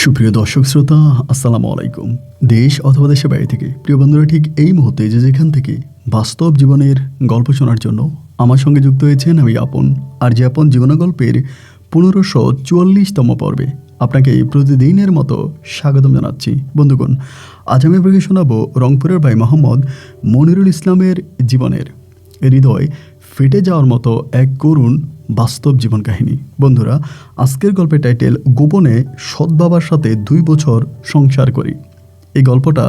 সুপ্রিয় দর্শক শ্রোতা, আসসালামু আলাইকুম। দেশ অথবা দেশের বাইরে থেকে প্রিয় বন্ধুরা, ঠিক এই মুহূর্তে যে যেখান থেকে বাস্তব জীবনের গল্প শোনার জন্য আমার সঙ্গে যুক্ত হয়েছেন, আমি আপন। আর যে আপন জীবন গল্পের 1544তম পর্বে আপনাকে প্রতিদিনের মতো স্বাগতম জানাচ্ছি। বন্ধুগণ, আজ আমি আপনাকে শোনাবো রংপুরের ভাই মোহাম্মদ মনিরুল ইসলামের জীবনের হৃদয় ফেটে যাওয়ার মতো এক করুণ বাস্তব জীবন কাহিনী। বন্ধুরা, আজকের গল্পের টাইটেল গোপনে সৎ বাবার সাথে 2 বছর সংসার করি। এই গল্পটা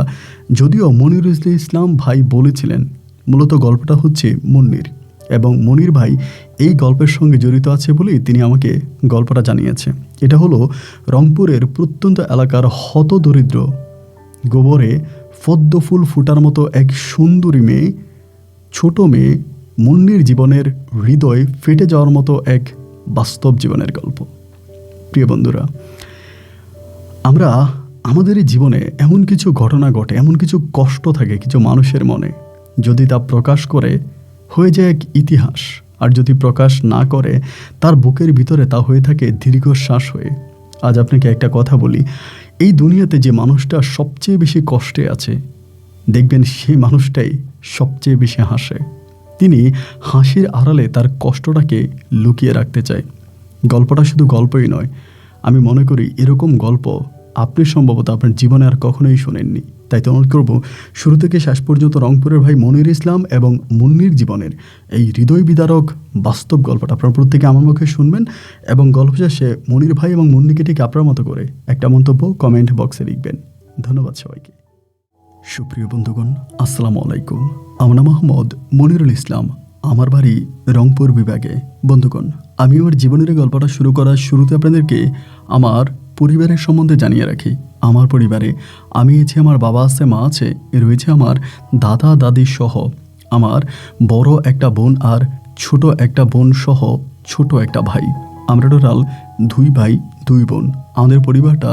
যদিও মনিরুল ইসলাম ভাই বলেছিলেন, মূলত গল্পটা হচ্ছে মুন্নির, এবং মনির ভাই এই গল্পের সঙ্গে জড়িত আছে বলেই তিনি আমাকে গল্পটা জানিয়েছে। এটা হলো রংপুরের প্রত্যন্ত এলাকার হতদরিদ্র, গোবরে পদ্ম ফুল ফুটার মতো এক সুন্দরী মেয়ে, ছোট মেয়ে মুন্নির জীবনের হৃদয় ফেটে যাওয়ার মতো এক বাস্তব জীবনের গল্প। প্রিয় বন্ধুরা, আমরা আমাদের জীবনে এমন কিছু ঘটনা ঘটে, এমন কিছু কষ্ট থাকে কিছু মানুষের মনে, যদি তা প্রকাশ করে হয়ে যায় এক ইতিহাস, আর যদি প্রকাশ না করে তার বুকের ভিতরে তা হয়ে থাকে দীর্ঘশ্বাস হয়ে। আজ আপনাকে একটা কথা বলি, এই দুনিয়াতে যে মানুষটা সবচেয়ে বেশি কষ্টে আছে, দেখবেন সেই মানুষটাই সবচেয়ে বেশি হাসে। তিনি হাসির আড়ালে তার কষ্টটাকে লুকিয়ে রাখতে চায়। গল্পটা শুধু গল্পই নয়, আমি মনে করি এরকম গল্প আপনি সম্ভবত আপনার জীবনে আর কখনোই শোনেননি। তাই তো অনুরোধ করব, শুরু থেকে শেষ পর্যন্ত রংপুরের ভাই মনির ইসলাম এবং মুন্নির জীবনের এই হৃদয় বিদারক বাস্তব গল্পটা আপনার প্রত্যেকে আমার মুখে শুনবেন, এবং গল্প শেষে মনির ভাই এবং মুন্নিকে ঠিক আপনার মতো করে একটা মন্তব্য কমেন্ট বক্সে লিখবেন। ধন্যবাদ সবাইকে। সুপ্রিয় বন্ধুগণ, আসসালামু আলাইকুম। আমার নাম মোহাম্মদ মনিরুল ইসলাম, আমার বাড়ি রংপুর বিভাগে। বন্ধুগণ, আমি আমার জীবনের গল্পটা শুরু করার শুরুতে আপনাদেরকে আমার পরিবারের সম্বন্ধে জানিয়ে রাখি। আমার পরিবারে আমি আছি, আমার বাবা আছে, মা আছে, রয়েছে আমার দাদা দাদি সহ আমার বড় একটা বোন আর ছোট একটা বোন সহ ছোট একটা ভাই। আমরা টোটাল 2 ভাই 2 বোন। আমাদের পরিবারটা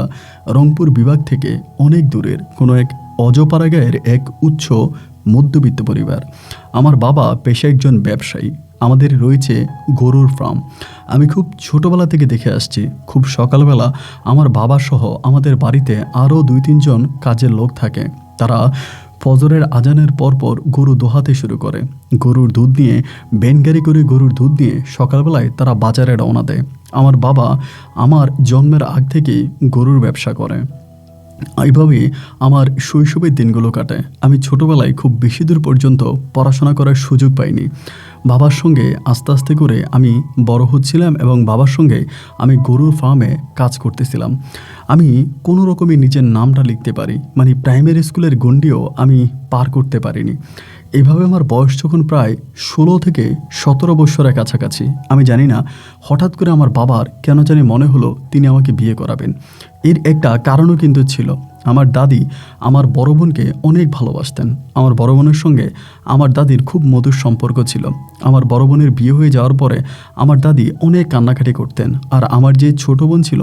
রংপুর বিভাগ থেকে অনেক দূরের কোনো এক অজপাড়া গায়ের এক উচ্চ মধ্যবিত্ত পরিবার। আমার বাবা পেশায় একজন ব্যবসায়ী। আমাদের রয়েছে গরুর ফার্ম। আমি খুব ছোটোবেলা থেকে দেখে আসছি, খুব সকালবেলা আমার বাবা সহ আমাদের বাড়িতে আরও 2-3 জন কাজের লোক থাকে। তারা ফজরের আজানের পরপর গরু দোহাতে শুরু করে। গরুর দুধ নিয়ে ভ্যানগাড়ি করে গরুর দুধ নিয়ে সকালবেলায় তারা বাজারে রওনা দেয়। আমার বাবা আমার জন্মের আগ থেকেই গরুর ব্যবসা করে। এইভাবে আমার শৈশবের দিনগুলো কাটে। আমি ছোটোবেলায় খুব বেশি দূর পর্যন্ত পড়াশোনা করার সুযোগ পাইনি। বাবার সঙ্গে আস্তে আস্তে করে আমি বড় হচ্ছিলাম, এবং বাবার সঙ্গে আমি গরুর ফার্মে কাজ করতেছিলাম। আমি কোনো রকমই নিজের নামটা লিখতে পারি, মানে প্রাইমারি স্কুলের গণ্ডিও আমি পার করতে পারিনি। এইভাবে আমার বয়স যখন প্রায় 16 থেকে 17 বছরের কাছাকাছি, আমি জানি না হঠাৎ করে আমার বাবার কেন জানি মনে হলো তিনি আমাকে বিয়ে করাবেন। এর একটা কারণও কিন্তু ছিল। আমার দাদি আমার বড় বোনকে অনেক ভালোবাসতেন। আমার বড় বোনের সঙ্গে আমার দাদির খুব মধুর সম্পর্ক ছিল। আমার বড় বোনের বিয়ে হয়ে যাওয়ার পরে আমার দাদি অনেক কান্নাকাটি করতেন, আর আমার যে ছোট বোন ছিল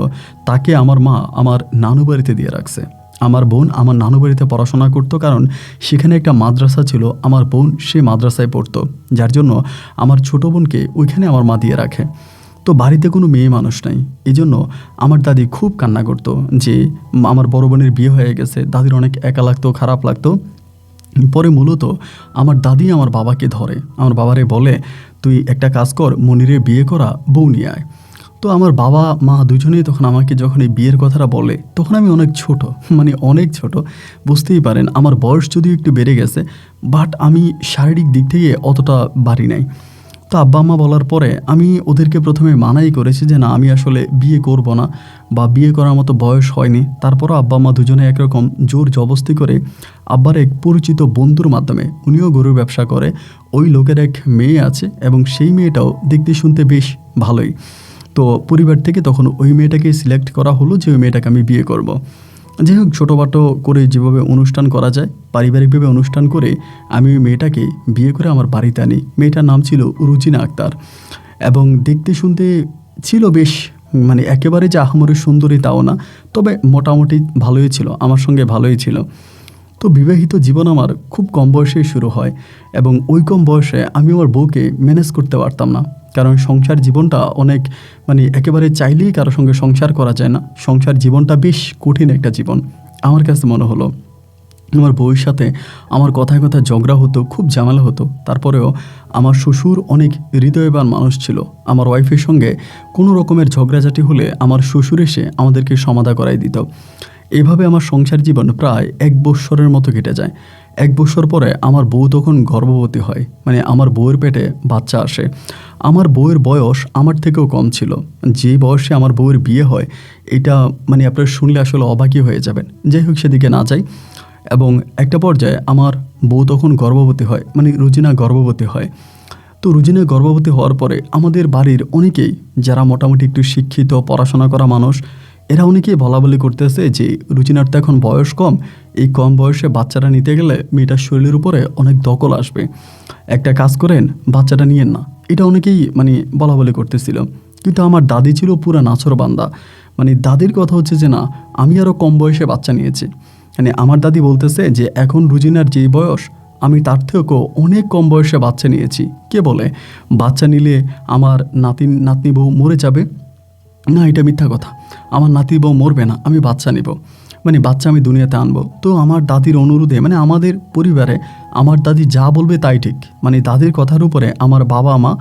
তাকে আমার মা আমার নানু বাড়িতে দিয়ে রাখছে। আমার বোন আমার নানু বাড়িতে পড়াশোনা করতো, কারণ সেখানে একটা মাদ্রাসা ছিল। আমার বোন সে মাদ্রাসায় পড়তো, যার জন্য আমার ছোট বোনকে ওইখানে আমার মা দিয়ে রাখে। তো বাড়িতে কোনো মেয়ে মানুষ নাই, এই জন্য আমার দাদি খুব কান্না করতো যে আমার বড় বোনের বিয়ে হয়ে গেছে। দাদির অনেক একা লাগতো, খারাপ লাগতো। পরে মূলত আমার দাদি আমার বাবাকে ধরে, আমার বাবারে বলে, তুই একটা কাজ কর, মনিরের বিয়ে করা, বউ নিয়ে আয়। তো আমার বাবা মা দুজনেই তখন আমাকে যখন এই বিয়ের কথাটা বলে, তখন আমি অনেক ছোট, মানে অনেক ছোট, বুঝতেই পারেন আমার বয়স যদিও একটু বেড়ে গেছে, বাট আমি শারীরিক দিক থেকে অতটা বাড়ি নাই। তো আব্বা আম্মা বলার পরে আমি ওদেরকে প্রথমে মানাই করেছি যে না, আমি আসলে বিয়ে করব না, বা বিয়ে করার মতো বয়স হয়নি। তারপরও আব্বা আম্মা দুজনে একরকম জোর জবস্তি করে আব্বার এক পরিচিত বন্ধুর মাধ্যমে, উনিও গরুর ব্যবসা করে, ওই লোকের এক মেয়ে আছে, এবং সেই মেয়েটাও দেখতে শুনতে বেশ ভালোই। তো পরিবার থেকে তখন ওই মেয়েটাকে সিলেক্ট করা হলো যে ওই মেয়েটাকে আমি বিয়ে করব। যাই হোক, ছোটোখাটো করে যেভাবে অনুষ্ঠান করা যায়, পারিবারিকভাবে অনুষ্ঠান করে আমি ওই মেয়েটাকে বিয়ে করে আমার বাড়িতে আনি। মেয়েটার নাম ছিল রুজিনা আক্তার, এবং দেখতে শুনতে ছিল বেশ, মানে একেবারে যে আহামরি সুন্দরী তাও না, তবে মোটামুটি ভালোই ছিল, আমার সঙ্গে ভালোই ছিল। তো বিবাহিত জীবন আমার খুব কম বয়সেই শুরু হয়, এবং ওই কম বয়সে আমি আমার বউকে ম্যানেজ করতে পারতাম না। কারণ সংসার জীবনটা অনেক মানে একেবারে চাইলেই কারো সঙ্গে সংসার করা যায় না। সংসার জীবনটা বেশ কঠিন একটা জীবন আমার কাছে মনে হলো। আমার বউয়ের সাথে আমার কথায় কথায় ঝগড়া হতো, খুব ঝামেলা হতো। তারপরেও আমার শ্বশুর অনেক হৃদয়বান মানুষ ছিল। আমার ওয়াইফের সঙ্গে কোনো রকমের ঝগড়াঝাটি হলে আমার শ্বশুর এসে আমাদেরকে সমাধা করাই দিত। এভাবে আমার সংসার জীবন প্রায় 1 বৎসরের মতো কেটে যায়। 1 বৎসর পরে আমার বউ তখন গর্ভবতী হয়, মানে আমার বউয়ের পেটে বাচ্চা আসে। আমার বউয়ের বয়স আমার থেকেও কম ছিল। যে বয়সে আমার বউয়ের বিয়ে হয় এটা মানে আপনারা শুনলে আসলে অবাকই হয়ে যাবেন। যাই হোক, সেদিকে না যাই। এবং একটা পর্যায়ে আমার বউ তখন গর্ভবতী হয়, মানে রুজিনা গর্ভবতী হয়। তো রুজিনা গর্ভবতী হওয়ার পরে আমাদের বাড়ির অনেকেই যারা মোটামুটি একটু শিক্ষিত পড়াশোনা করা মানুষ, এরা অনেকেই বলাবলি করতেছে যে রুজিনার তো এখন বয়স কম, এই কম বয়সে বাচ্চাটা নিতে গেলে মেয়েটার শরীরের উপরে অনেক দখল আসবে, একটা কাজ করেন বাচ্চাটা নিয়েন না। এটা অনেকেই মানে বলাবলি করতেছিল। কিন্তু আমার দাদি ছিল পুরা নাছোড়বান্দা। মানে দাদির কথা হচ্ছে যে না, আমি আরও কম বয়সে বাচ্চা নিয়েছি। মানে আমার দাদি বলতেছে যে এখন রুজিনার যেই বয়স আমি তার থেকেও অনেক কম বয়সে বাচ্চা নিয়েছি। কে বলে বাচ্চা নিলে আমার নাতনি বউ মরে যাবে? না, এটা মিথ্যা কথা। আমার নাতি বউ মরবে না, আমি বাচ্চা নিব, মানে বাচ্চা আমি দুনিয়াতে আনবো। তো আমার দাদির অনুরোধে, মানে আমাদের পরিবারে আমার দাদি যা বলবে তাই ঠিক। মানে দাদির কথার উপরে আমার বাবা মা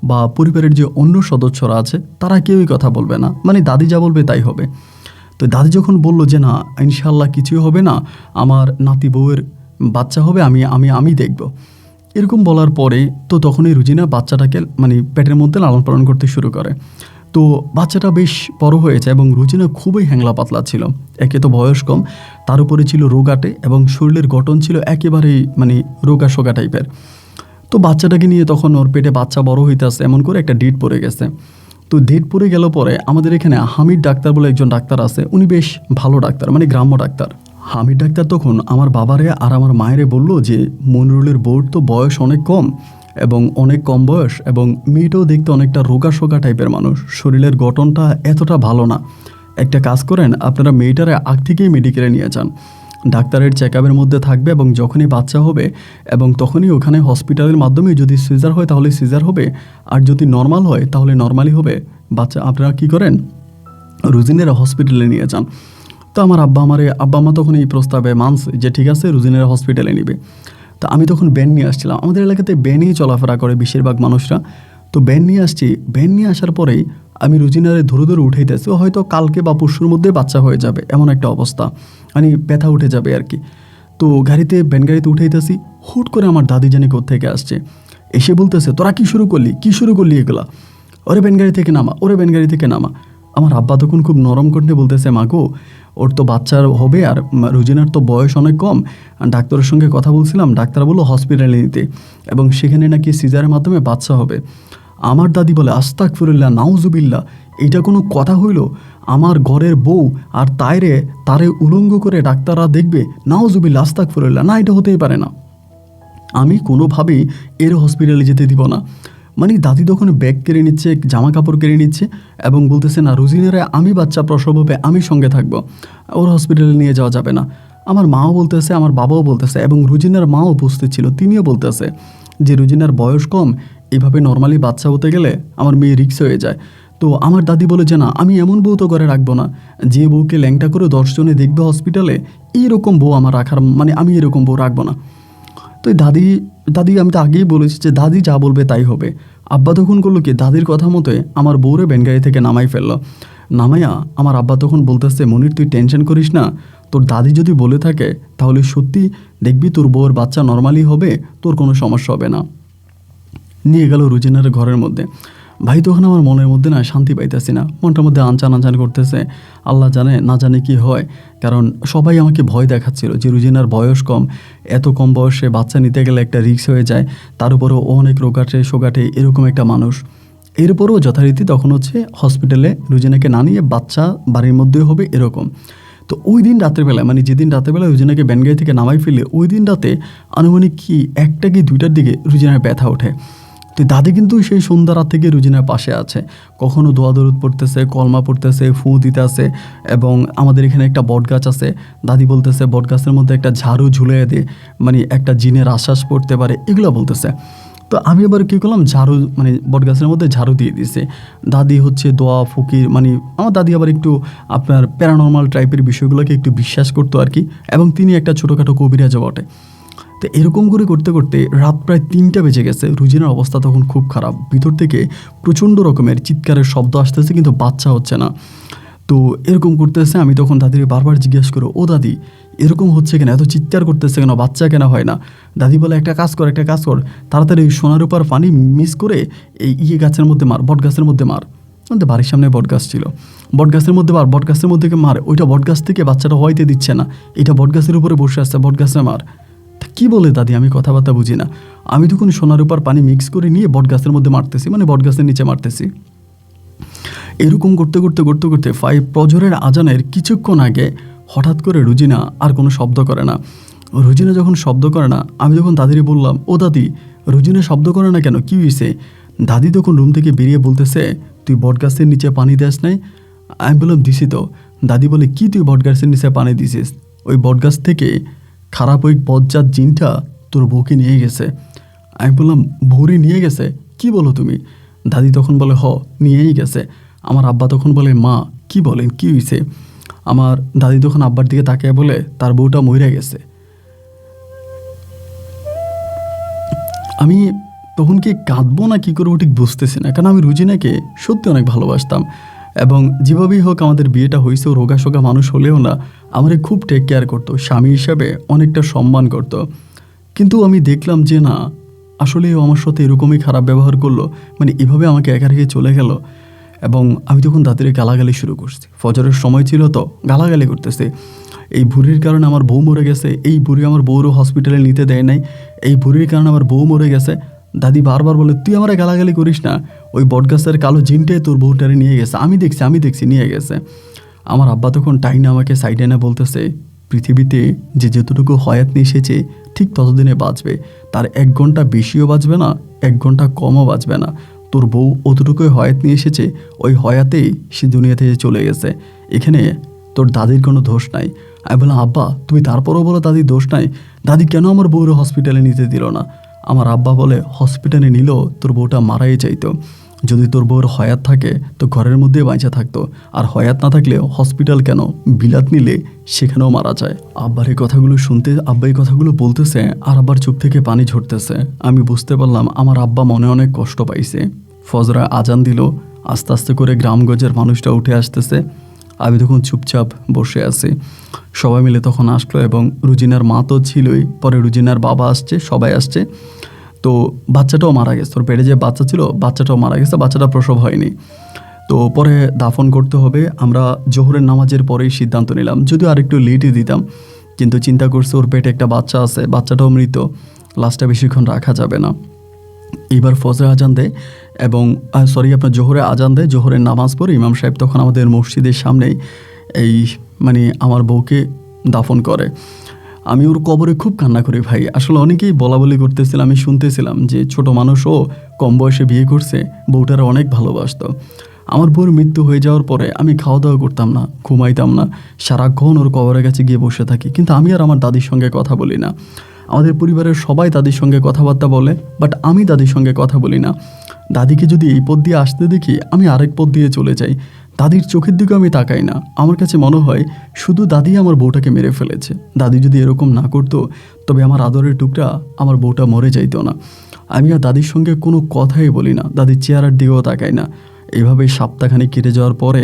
বা পরিবারের যে অন্য সদস্যরা আছে তারা কেউই কথা বলবে না, মানে দাদি যা বলবে তাই হবে। তো দাদি যখন বললো যে না ইনশাল্লাহ কিছুই হবে না, আমার নাতি বউয়ের বাচ্চা হবে, আমি দেখব, এরকম বলার পরে তো তখনই রুজিনা বাচ্চাটাকে মানে পেটের মধ্যে লালন পালন করতে শুরু করে। তো বাচ্চাটা বেশ বড় হয়েছে এবং রুজিনা খুবই হ্যাংলা পাতলা ছিল। একে তো বয়স কম, তার উপরে ছিল রোগাটে এবং শরীরের গঠন ছিল একেবারেই মানে রোগা সোগা টাইপের। তো বাচ্চাটাকে নিয়ে তখন ওর পেটে বাচ্চা বড় হইতেছে, এমন করে একটা ডেট পড়ে গেছে। তো ডেট পড়ে গেল পরে আমাদের এখানে হামিদ ডাক্তার বলে একজন ডাক্তার আছে, উনি বেশ ভালো ডাক্তার, মানে গ্রাম্য ডাক্তার। হামিদ ডাক্তার তখন আমার বাবারে আর আমার মায়েরে বলল যে মনিরুলের বউর তো বয়স অনেক কম এবং অনেক কম বয়স, এবং মেয়েটাও দেখতে অনেকটা রোগা সোগা টাইপের মানুষ, শরীরের গঠনটা এতটা ভালো না। একটা কাজ করেন, আপনারা মেয়েটারে আগ থেকেই মেডিকেলে নিয়ে যান, ডাক্তারের চেক আপের মধ্যে থাকবে এবং যখনই বাচ্চা হবে এবং তখনই ওখানে হসপিটালের মাধ্যমে যদি সিজার হয় তাহলে সিজার হবে, আর যদি নর্মাল হয় তাহলে নর্মালি হবে বাচ্চা। আপনারা কি করেন, রুজিনেরা হসপিটালে নিয়ে যান। তো আমার আব্বা মা তখন এই প্রস্তাবে মানছে যে ঠিক আছে রুজিনেরা হসপিটালে নিবে। তো আমি তখন ব্যান নিয়ে আসছিলাম, আমাদের এলাকাতে ব্যানই চলাফেরা করে বেশিরভাগ মানুষরা। তো ব্যান নিয়ে আসছি, ব্যান নিয়ে আসার পরেই আমি রুজিনারে ধরে ধরে উঠাইতেছি, হয়তো কালকে বা পরশুর মধ্যে বাচ্চা হয়ে যাবে এমন একটা অবস্থা, মানে ব্যথা উঠে যাবে আর কি। তো ব্যান গাড়িতে উঠাইতেছি, হুট করে আমার দাদি জানি কোত্থেকে আসছে, এসে বলতেছে তোরা কি শুরু করলি এগুলা, ওরে ব্যান গাড়ি থেকে নামা। আমার আব্বা তখন খুব নরম কণ্ঠে বলতেছে মা গো, ওর তো বাচ্চার হবে আর রুজিনার তো বয়স অনেক কম, ডাক্তারের সঙ্গে কথা বলছিলাম, ডাক্তার বললো হসপিটালে নিতে এবং সেখানে নাকি সিজারের মাধ্যমে বাচ্চা হবে। আমার দাদি বলে আস্তাগফিরুল্লাহ নাউজুবিল্লাহ, এটা কোনো কথা হইল? আমার ঘরের বউ আর তারে উলঙ্গ করে ডাক্তাররা দেখবে? নাউজুবিল্লাহ আস্তাগফিরুল্লাহ, না এটা হতেই পারে না, আমি কোনোভাবেই এর হসপিটালে যেতে দিব না। মানে দাদি তখন ব্যাগ কেড়ে নিচ্ছে, জামা কাপড় কেড়ে নিচ্ছে এবং বলতেছে না রুজিনারে আমি বাচ্চা প্রসব হবে আমি সঙ্গে থাকবো, ওর হসপিটালে নিয়ে যাওয়া যাবে না। আমার মাও বলতেছে, আমার বাবাও বলতেছে এবং রুজিনার মাও উপস্থিত ছিল, তিনিও বলতেছে যে রুজিনার বয়স কম, এইভাবে নর্মালি বাচ্চা হতে গেলে আমার মেয়ে রিক্স হয়ে যায়। তো আমার দাদি বলে যে না আমি এমন বউ তো করে রাখবো না, যে বউকে ল্যাংটা করে 10 জনে দেখবে হসপিটালে, এইরকম বউ আমার রাখার, মানে আমি এরকম বউ রাখবো না। তো দাদি আমি তো আগেই বলেছি যে দাদি যা বলবে তাই হবে। আব্বা তখন করলো কি, দাদির কথা মতোই আমার বউরে ব্যানগাড়ি থেকে নামাই ফেললো। নামাইয়া আমার আব্বা তখন বলতেছে মনির তুই টেনশন করিস না, তোর দাদি যদি বলে থাকে তাহলে সত্যি দেখবি তোর বউর বাচ্চা নর্মালি হবে, তোর কোনো সমস্যা হবে না। নিয়ে গেল রুজিনার ঘরের মধ্যে। ভাই তখন আমার মনের মধ্যে না শান্তি পাইতেছি না, মনটার মধ্যে আনচান করতেছে, আল্লাহ জানে না জানে কি হয়। কারণ সবাই আমাকে ভয় দেখাচ্ছিল যে রুজিনার বয়স কম, এত কম বয়সে বাচ্চা নিতে গেলে একটা রিস্ক হয়ে যায়, তার উপরেও অনেক সোগাটে এরকম একটা মানুষ। এরপরেও যথারীতি তখন হচ্ছে হসপিটালে রুজিনাকে না নিয়ে বাচ্চা বাড়ির মধ্যে হবে এরকম। তো ওই দিন রাত্রেবেলায়, মানে যেদিন রাত্রেবেলায় রুজিনাকে ব্যানগাড়ি থেকে নামাই ফেলে, ওই দিন রাতে আনুমানিক কি 1টা কি 2টার দিকে রুজিনার ব্যথা ওঠে। তো দাদি কিন্তু সেই সন্ধ্যা রাত থেকে রুজিনার পাশে আছে, কখনো দোয়া দরুদ পড়তেছে, কলমা পড়তেছে, ফু দিতেছে। এবং আমাদের এখানে একটা বট গাছ আছে, দাদি বলতেছে বট গাছের মধ্যে একটা ঝাড়ু ঝুলিয়ে দে, মানে একটা জিনের আশ্বাস পড়তে পারে, এগুলো বলতেছে। তো তো আমি আবার কী করলাম, ঝাড়ু মানে বটগাছের মধ্যে ঝাড়ু দিয়ে দিছে। দাদি হচ্ছে দোয়া ফকির, মানে আমার দাদি আবার একটু আপনার প্যারানর্মাল টাইপের বিষয়গুলোকে একটু বিশ্বাস করতো আর কি, এবং তিনি একটা ছোটোখাটো কবিরাজও বটে। তো এরকম করে করতে করতে রাত প্রায় 3টা বেজে গেছে। রুজিনার অবস্থা তখন খুব খারাপ, ভিতর থেকে প্রচণ্ড রকমের চিৎকারের শব্দ আসতেছে, কিন্তু বাচ্চা হচ্ছে না। তো এরকম করতেছে, আমি তখন দাদিকে বারবার জিজ্ঞেস করো, ও দাদি এরকম হচ্ছে কেন, এত চিৎকার করতেছে কেন, বাচ্চা কেন হয় না? দাদি বলে একটা কাজ কর, তাড়াতাড়ি সোনার উপর পানি মিস করে এই গাছের মধ্যে মার, বট গাছের মধ্যে মার। আমাদের বাড়ির সামনে বট গাছ ছিল, বট গাছের মধ্যে মার, বট গাছের মধ্যে মার, ওইটা বট গাছ থেকে বাচ্চাটা হইতে দিচ্ছে না, এটা বট গাছের উপরে বসে আসছে, বট গাছে মার। কি বলে দাদি, আমি কথাবার্তা বুঝি না। আমি তখন সোনার উপর পানি মিক্স করে নিয়ে বট গাছের মধ্যে মারতেছি, মানে বট গাছের নিচে মারতেছি। এরকম করতে করতে করতে করতে ফজরের আজানের কিছুক্ষণ আগে হঠাৎ করে রুজিনা আর কোনো শব্দ করে না। রুজিনা যখন শব্দ করে না, আমি যখন দাদিরে বললাম, ও দাদি রুজিনা শব্দ করে না কেন, কী হয়েছে? দাদি তখন রুম থেকে বেরিয়ে বলতেছে, তুই বট গাছের নিচে পানি দেস নাই? আমি বললাম দিছি তো। দাদি বলে, কি তুই বট গাছের নিচে পানি দিছিস? ওই বট গাছ থেকে খারাপ ওই বজ্জাত জিনটা তোর বউকে নিয়ে গেছে। আমি বললাম, ভৌরি নিয়ে গেছে? কি বলো তুমি? দাদি তখন বলে, নিয়েই গেছে। আমার আব্বা তখন বলে, মা কি বলেন, কি হয়েছে? আমার দাদি তখন আব্বার দিকে তাকিয়ে বলে, তার বউটা মরে গেছে। আমি তখন কি কাঁদবো না কি করবো ঠিক বুঝতেছি না, কারণ আমি রুজিনাকে সত্যি অনেক ভালোবাসতাম, এবং যেভাবেই হোক আমাদের বিয়েটা হয়েছে, রোগা সোগা মানুষ হলেও না আমারে খুব টেক কেয়ার করতো, স্বামী হিসাবে অনেকটা সম্মান করতো। কিন্তু আমি দেখলাম যে না, আসলেও আমার সাথে এরকমই খারাপ ব্যবহার করলো, মানে এভাবে আমাকে একা রেখে চলে গেল। এবং আমি তখন দাদিরে গালাগালি শুরু করছি, ফজরের সময় ছিল তো গালাগালি করতেছে, এই বুড়ির কারণে আমার বউ মরে গেছে, এই বুড়ি আমার বউরও হসপিটালে নিতে দেয় নাই, এই বুড়ির কারণে আমার বউ মরে গেছে। দাদি বারবার বলে, তুই আমার গালাগালি করিস না, ওই বটগাছের কালো জিনটাই তোর বউটারে নিয়ে গেছে, আমি দেখছি নিয়ে গেছে। আমার আব্বা তখন টাইনে আমাকে সাইডে এনে বলতেছে, পৃথিবীতে যে যতটুকু হয়াত নিয়ে এসেছে ঠিক ততদিনে বাঁচবে, তার 1 ঘন্টা বেশিও বাঁচবে না, 1 ঘন্টা কমও বাঁচবে না। তোর বউ অতটুকুই হয়াত নিয়ে এসেছে, ওই হয়াতেই সে দুনিয়া থেকে চলে গেছে, এখানে তোর দাদির কোনো দোষ নাই। আমি বললাম, আব্বা তুমি তারপরও বলো দাদির দোষ নাই, দাদি কেন আমার বউর হসপিটালে নিতে দিল না? আমার আব্বা বলে, হসপিটালে নিলেও তোর বউটা মারাই চাইতো, যদি তোর বউর হয়াত থাকে তো ঘরের মধ্যে বাঁচা থাকতো, আর হয়াত না থাকলে হসপিটাল কেন, বিলাত নিলে সেখানেও মারা যায়। আব্বার এই কথাগুলো শুনতে, আব্বা এই কথাগুলো বলতেছে, আর আব্বার চোখ থেকে পানি ঝরতেছে। আমি বুঝতে পারলাম আমার আব্বা মনে অনেক কষ্ট পাইছে। ফজরা আজান দিল, আস্তে আস্তে করে গ্রামগঞ্জের মানুষটা উঠে আসতেছে। আমি তখন চুপচাপ বসে আছি। সবাই মিলে তখন আসলো, এবং রুজিনার মা তো ছিলই, পরে রুজিনার বাবা আসছে, সবাই আসছে। তো বাচ্চাটাও মারা গেছে, ওর পেটে যে বাচ্চা ছিল বাচ্চাটাও মারা গেছে, বাচ্চাটা প্রসব হয়নি। তো পরে দাফন করতে হবে, আমরা জোহরের নামাজের পরেই সিদ্ধান্ত নিলাম, যদিও আরেকটু লেটই দিতাম, কিন্তু চিন্তা করছে ওর পেটে একটা বাচ্চা আছে, বাচ্চাটাও মৃত, লাশটা বেশিক্ষণ রাখা যাবে না। এইবার ফজরে আজান দেয়, এবং আপনার জোহরে আজান দেয়, জোহরের নামাজ পড়ে ইমাম সাহেব তখন আমাদের মসজিদের সামনেই এই মানে আমার বউকে দাফন করে। আমি ওর কবরে খুব কান্না করি ভাই। আসলে অনেকেই বলা বলি করতেছিলাম, আমি শুনতেছিলাম যে ছোট মানুষও কম বয়সে বিয়ে করছে, বউটারা অনেক ভালোবাসতো। আমার বউর মৃত্যু হয়ে যাওয়ার পরে আমি খাওয়া দাওয়া করতাম না, ঘুমাইতাম না, সারাক্ষণ ওর কবরের কাছে গিয়ে বসে থাকি, কিন্তু আমি আর আমার দাদির সঙ্গে কথা বলি না। আমাদের পরিবারের সবাই দাদির সঙ্গে কথাবার্তা বলে, বাট আমি দাদির সঙ্গে কথা বলি না। দাদিকে যদি এই পথ দিয়ে আসতে দেখি, আমি আরেক পথ দিয়ে চলে যাই, দাদির চোখের দিকে আমি তাকাই না। আমার কাছে মনে হয় শুধু দাদি আমার বউটাকে মেরে ফেলেছে, দাদি যদি এরকম না করতো তবে আমার আদরের টুকরা আমার বউটা মরে যাইতো না। আমি আর দাদির সঙ্গে কোনো কথাই বলি না, দাদির চেহারার দিকেও তাকাই না। এইভাবে সপ্তাহখানিক কেটে যাওয়ার পরে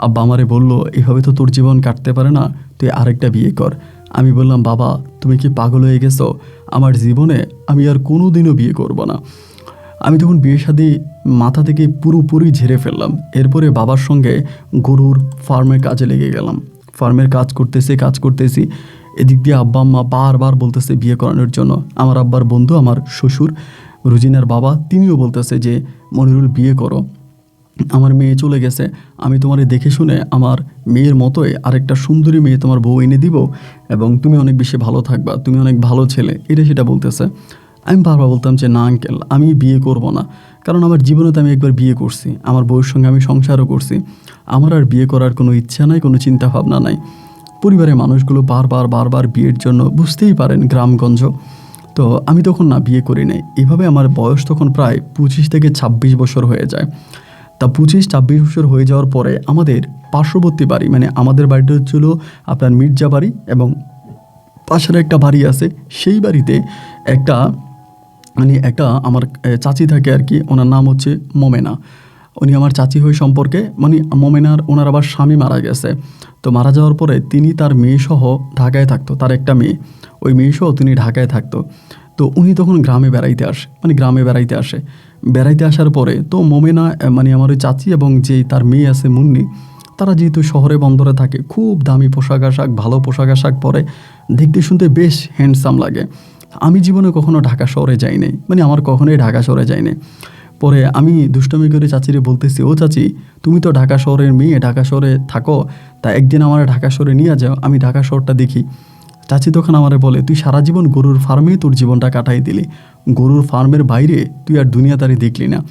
আব্বা আমারে বলল, এভাবে তো তোর জীবন কাটতে পারে না, তুই আরেকটা বিয়ে কর। আমি বললাম, বাবা তুমি কি পাগল হয়ে গেছো? আমার জীবনে আমি আর কোনো দিনও বিয়ে করব না। আমি তখন বিয়ে শাদী মাথা থেকে পুরোপুরি ঝেড়ে ফেললাম। এরপরে বাবার সঙ্গে গরুর ফার্মের কাজে লেগে গেলাম। ফার্মের কাজ করতেছি, এদিক দিয়ে আব্বা আম্মা বারবার বলতেছে বিয়ে করানোর জন্য। আমার আব্বার বন্ধু, আমার শ্বশুর রুজিনার বাবা, তিনিও বলতেছে যে মনিরুল বিয়ে করো, আমার মেয়ে চলে গেছে, আমি তোমারে দেখে শুনে আমার মেয়ের মতোই আরেকটা সুন্দরী মেয়ে তোমার বউ এনে দিব, এবং তুমি অনেক বেশি ভালো থাকবা, তুমি অনেক ভালো ছেলে, এটা সেটা বলতেছে। আমি বারবার বলতাম যে না আঙ্কেল, আমি বিয়ে করব না, কারণ আমার জীবনে তো আমি একবার বিয়ে করছি, আমার বউয়ের সঙ্গে আমি সংসারও করছি, আমার আর বিয়ে করার কোনো ইচ্ছা নাই, কোনো চিন্তা ভাবনা নাই। পরিবারের মানুষগুলো বারবার বিয়ের জন্য, বুঝতেই পারেন গ্রামগঞ্জ, তো আমি তখন না বিয়ে করি নাই। এভাবে আমার বয়স তখন প্রায় 25 থেকে 26 বছর হয়ে যায়। তা 25-26 বছর হয়ে যাওয়ার পরে আমাদের পার্শ্ববর্তী বাড়ি, মানে আমাদের বাড়িটা হচ্ছিল আপনার মির্জা বাড়ি, এবং পাশের একটা বাড়ি আছে, সেই বাড়িতে একটা একটা আমার চাচি থাকে আর কি, ওনার নাম হচ্ছে মোমেনা। উনি আমার চাচি হয়ে সম্পর্কে, মানে মোমেনার ওনার আবার স্বামী মারা গেছে। তো মারা যাওয়ার পরে তিনি তার মেয়েসহ ঢাকায় থাকতো, তার একটা মেয়ে, ওই মেয়েসহ তিনি ঢাকায় থাকতো। তো উনি তখন গ্রামে বেড়াইতে আসে, মানে গ্রামে বেড়াইতে আসার পরে তো মোমেনা, মানে আমার ওই চাচি এবং যে তার মেয়ে আছে মুন্নি, তারা যেহেতু শহরে বন্দরে থাকে, খুব দামি পোশাক আশাক, ভালো পোশাক আশাক পরে, দেখতে শুনতে বেশ হ্যান্ডসাম লাগে। আমি জীবনে কখনো ঢাকা শহরে যাই নাই, মানে আমার কখনোই ঢাকা শহরে যাই নাই। পরে আমি দুষ্টামি করে চাচিরে বলতেছি, ও চাচি, তুমি তো ঢাকা শহরের মেয়ে, ঢাকা শহরে থাকো, তা একদিন আমার ঢাকা শহরে নিয়ে যাও, আমি ঢাকা শহরটা দেখি। চাচি তখন আমারে বলে, তুই সারা জীবন গরুর ফার্মেই তোর জীবনটা কাটাই দিলি, গরুর ফার্মের বাইরে তুই আর দুনিয়াদারি দেখলি না।